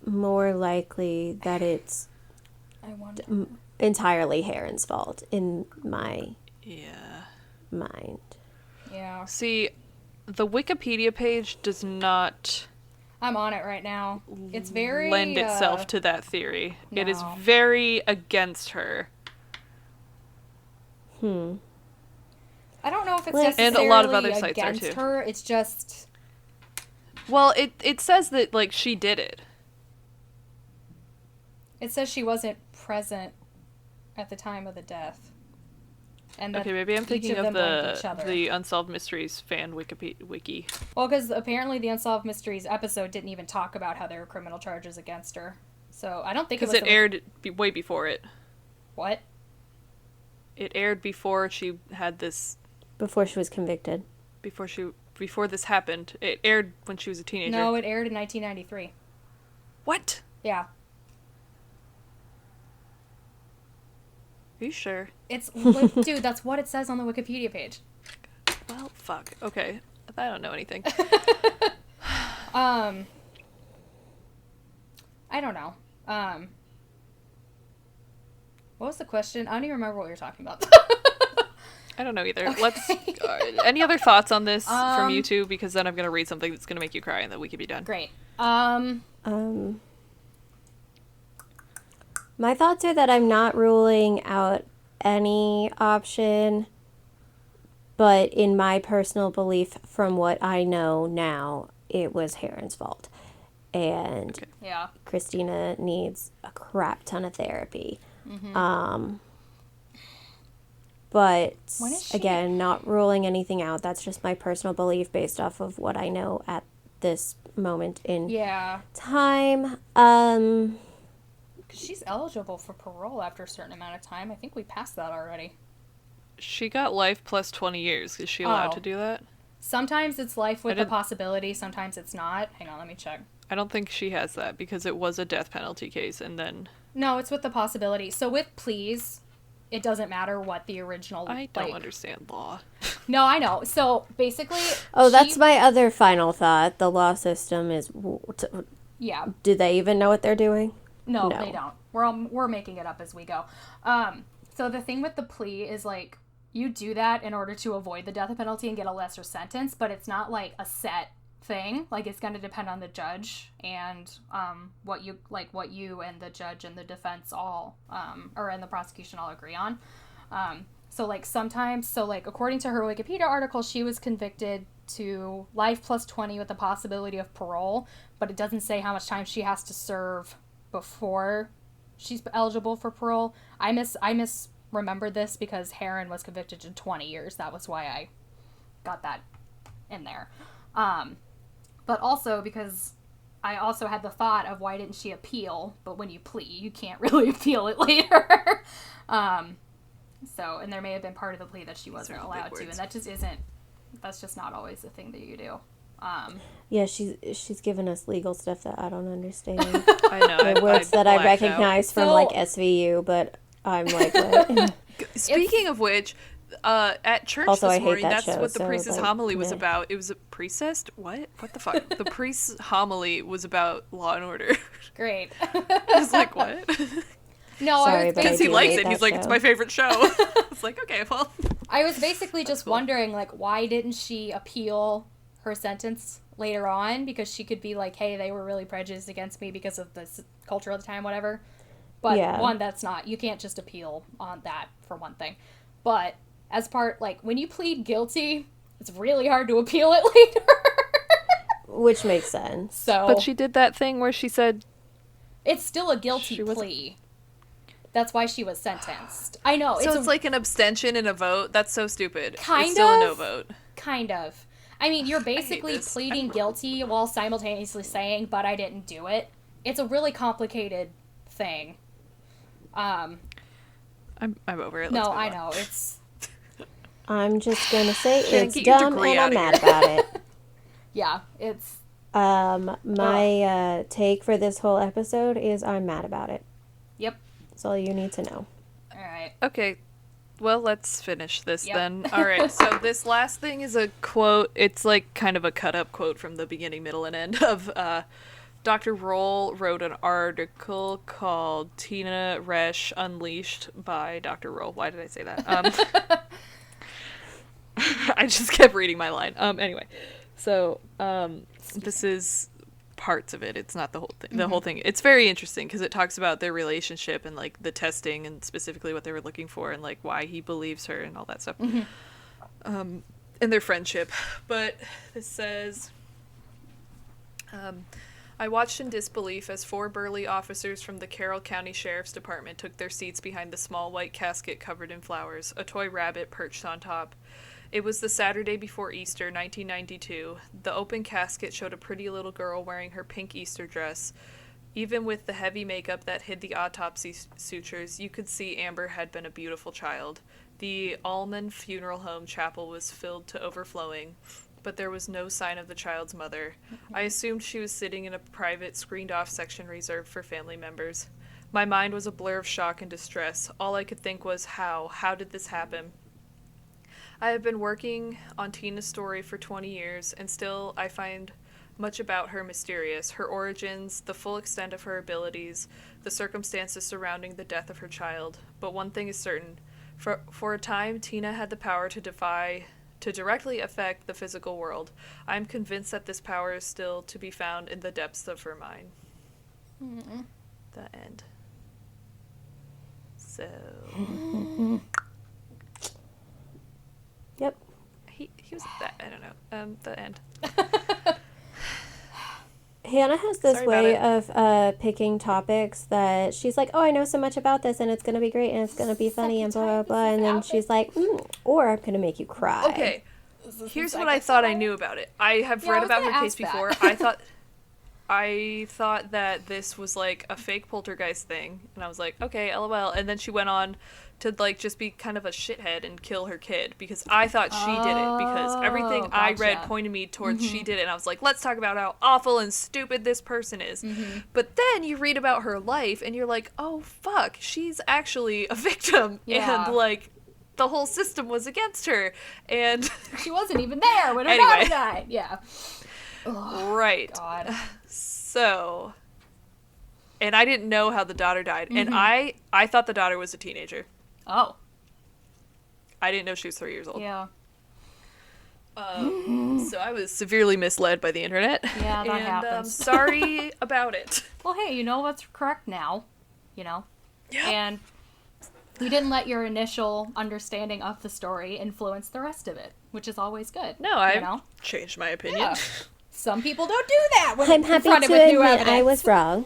more likely that it's entirely Heron's fault in my mind. Yeah. See, the Wikipedia page does not... I'm on it right now. It's very... lend itself to that theory. No. It is very against her. I don't know if it's Like, necessarily and a lot of other sites are against too. her. It's just... Well, it says that, like, she did it. It says she wasn't present at the time of the death. And that Okay, maybe I'm each thinking them of linked each other. the Unsolved Mysteries fan wiki. Well, because apparently the Unsolved Mysteries episode didn't even talk about how there were criminal charges against her. So I don't think it was... Because it aired way before it. What? It aired before she had this... Before she was convicted. Before this happened. It aired when she was a teenager. No, it aired in 1993. What? Yeah. Are you sure? Dude, that's what it says on the Wikipedia page. Well, fuck. Okay. I don't know anything. I don't know. What was the question? I don't even remember what we were talking about. I don't know either. Okay. Let's... any other thoughts on this from you two? Because then I'm going to read something that's going to make you cry and then we can be done. Great. My thoughts are that I'm not ruling out any option, but in my personal belief, from what I know now, it was Heron's fault. And Okay. Yeah. Christina needs a crap ton of therapy. But When is she- again, not ruling anything out. That's just my personal belief based off of what I know at this moment in Yeah. time. Because she's eligible for parole after a certain amount of time. I think we passed that already. She got life plus 20 years. Is she allowed to do that? Sometimes it's life with I the didn't- possibility. Sometimes it's not. Hang on, let me check. I don't think she has that because it was a death penalty case and then... No, it's with the possibility. So with pleas, it doesn't matter what the original... I don't understand law. No, I know. So basically... That's my other final thought. The law system is... Yeah. Do they even know what they're doing? No, No. they don't. We're making it up as we go. So the thing with the plea is, like, you do that in order to avoid the death penalty and get a lesser sentence, but it's not, like, a set thing. Like, it's going to depend on the judge and what you and the judge and the defense all, and the prosecution all agree on. So, like, sometimes, according to her Wikipedia article, she was convicted to life plus 20 with the possibility of parole, but it doesn't say how much time she has to serve before she's eligible for parole. I misremembered this because Heron was convicted to 20 years. That was why I got that in there. But also because I also had the thought of why didn't she appeal? But when you plea, you can't really appeal it later. And there may have been part of the plea that she wasn't allowed to, and that's just not always the thing that you do. Yeah, she's given us legal stuff that I don't understand. I know. The words that I blacked out. recognize from, like, SVU, but I'm like, what? Speaking of which, at church Also, I this hate morning, that that's show, what the so, priest's like, homily was meh. about. It was a priestess? What the fuck? The priest's homily was about Law and Order. Great. I was like, what? No, Sorry, but I Because he do likes hate it. He's that like, show. it's my favorite show. It's like, okay, well. I was basically just cool. wondering, like, why didn't she appeal her sentence later on? Because she could be like, hey, they were really prejudiced against me because of the culture of the time, whatever. But Yeah. one, that's not. You can't just appeal on that, for one thing. But as part, like, when you plead guilty, it's really hard to appeal it later. Which makes sense. So But she did that thing where she said... it's still a guilty She was- plea. That's why she was sentenced. I know. So it's a, like an abstention and a vote? That's so stupid. Kind It's still a no of. vote. Kind of. I mean, you're basically this. pleading guilty while simultaneously saying, but I didn't do it. It's a really complicated thing. I'm over it. Let's No, move I on. know. It's... I'm just gonna say Shannon, it's get your dumb degree and I'm outta mad here. about it. Yeah, it's... My take for this whole episode is I'm mad about it. Yep. That's all you need to know. Alright. Okay, well, let's finish this Yep. then. All right, so this last thing is a quote. It's like kind of a cut-up quote from the beginning, middle, and end of Dr. Roll wrote an article called Tina Resch Unleashed by Dr. Roll. Why did I say that? I just kept reading my line. Anyway, so this is parts of it. It's not the whole thing. The whole thing. It's very interesting because it talks about their relationship and like the testing and specifically what they were looking for and like why he believes her and all that stuff. And their friendship. But this says, I watched in disbelief as 4 burly officers from the Carroll County Sheriff's Department took their seats behind the small white casket covered in flowers, a toy rabbit perched on top. It was the Saturday before Easter, 1992. The open casket showed a pretty little girl wearing her pink Easter dress. Even with the heavy makeup that hid the autopsy sutures, you could see Amber had been a beautiful child. The Allman Funeral Home chapel was filled to overflowing, but there was no sign of the child's mother. I assumed she was sitting in a private, screened-off section reserved for family members. My mind was a blur of shock and distress. All I could think was, how? How did this happen? I have been working on Tina's story for 20 years, and still I find much about her mysterious. Her origins, the full extent of her abilities, the circumstances surrounding the death of her child. But one thing is certain. For a time, Tina had the power to directly affect the physical world. I am convinced that this power is still to be found in the depths of her mind. The end. So... Yep. He was that, I don't know, the end. Hannah has this Sorry way about of picking topics that she's like, oh, I know so much about this, and it's going to be great, and it's going to be funny, and blah, blah, blah, and then she's like, or I'm going to make you cry. Okay, here's what I thought I knew about it. I have read about her case before. I thought that this was like a fake Poltergeist thing, and I was like, okay, LOL, and then she went on to like just be kind of a shithead and kill her kid, because I thought she did it, because everything I read pointed me towards she did it, and I was like, let's talk about how awful and stupid this person is. But then you read about her life and you're like, oh fuck, she's actually a victim, and like the whole system was against her, and she wasn't even there when her daughter died. Right. God. So, and I didn't know how the daughter died, and I thought the daughter was a teenager. Oh. I didn't know she was 3 years old. Yeah. So I was severely misled by the internet. Yeah, that happens. Sorry about it. Well, hey, you know what's correct now, you know? Yeah. And you didn't let your initial understanding of the story influence the rest of it, which is always good. No, I've changed my opinion. Yeah. Some people don't do that when I'm happy to confronted with new admit evidence. I was wrong.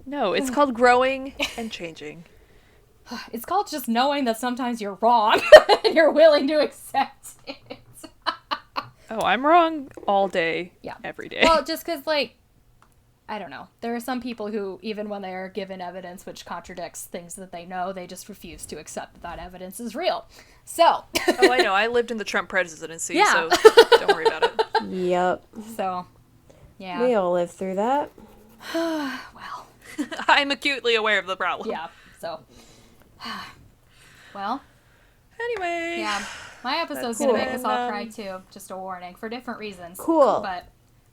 No, it's called growing and changing. It's called just knowing that sometimes you're wrong and you're willing to accept it. Oh, I'm wrong all day, every day. Well, just because, like, I don't know. There are some people who, even when they are given evidence which contradicts things that they know, they just refuse to accept that evidence is real. So. Oh, I know. I lived in the Trump presidency, so don't worry about it. Yep. So, yeah. We all lived through that. Well. I'm acutely aware of the problem. Yeah, so. Well. Anyway. Yeah. My episode's going to make us all cry, too. Just a warning. For different reasons. Cool. But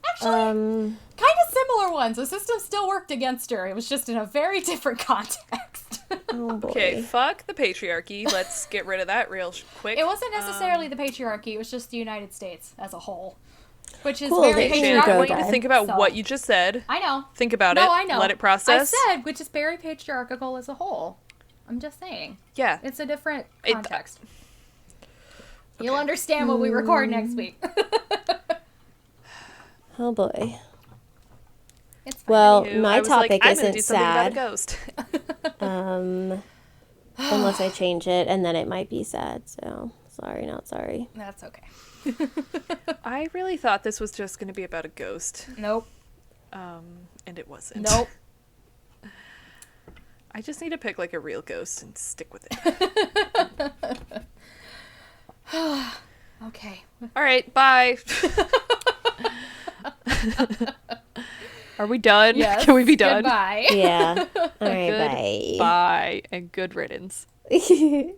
actually, kind of similar ones. The system still worked against her. It was just in a very different context. Oh, boy. Okay, fuck the patriarchy. Let's get rid of that real quick. It wasn't necessarily the patriarchy. It was just the United States as a whole. Which is Cool, very they should patriarchal. I want you to die. think about So- what you just said. I know. Think about it. No, I know. Let it process. I said, which is very patriarchal as a whole. I'm just saying. Yeah. It's a different context. You'll understand when we record next week. Oh, boy. It's fine. Well, Anywho, my I was like, topic I'm gonna isn't do something about a sad. ghost. Unless I change it, and then it might be sad. So, sorry, not sorry. That's okay. I really thought this was just going to be about a ghost, Nope. and it wasn't. Nope. I just need to pick like a real ghost and stick with it. Okay. All right, bye. Are we done? Yes. Can we be done? Goodbye. Yeah. All right, Bye, and good riddance. bye.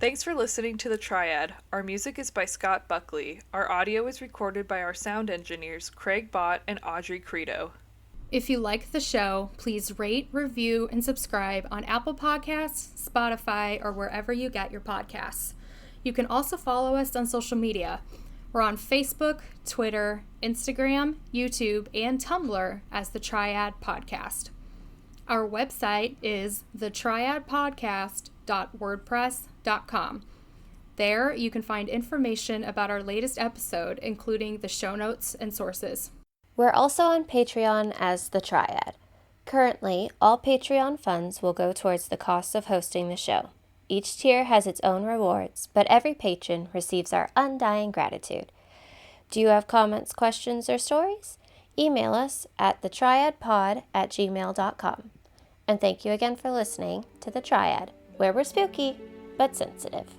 Thanks for listening to The Triad. Our music is by Scott Buckley. Our audio is recorded by our sound engineers, Craig Bott and Audrey Credo. If you like the show, please rate, review, and subscribe on Apple Podcasts, Spotify, or wherever you get your podcasts. You can also follow us on social media. We're on Facebook, Twitter, Instagram, YouTube, and Tumblr as The Triad Podcast. Our website is thetriadpodcast.wordpress.com. There, you can find information about our latest episode, including the show notes and sources. We're also on Patreon as The Triad. Currently, all Patreon funds will go towards the cost of hosting the show. Each tier has its own rewards, but every patron receives our undying gratitude. Do you have comments, questions, or stories? Email us at thetriadpod@gmail.com. And thank you again for listening to The Triad, where we're spooky but sensitive.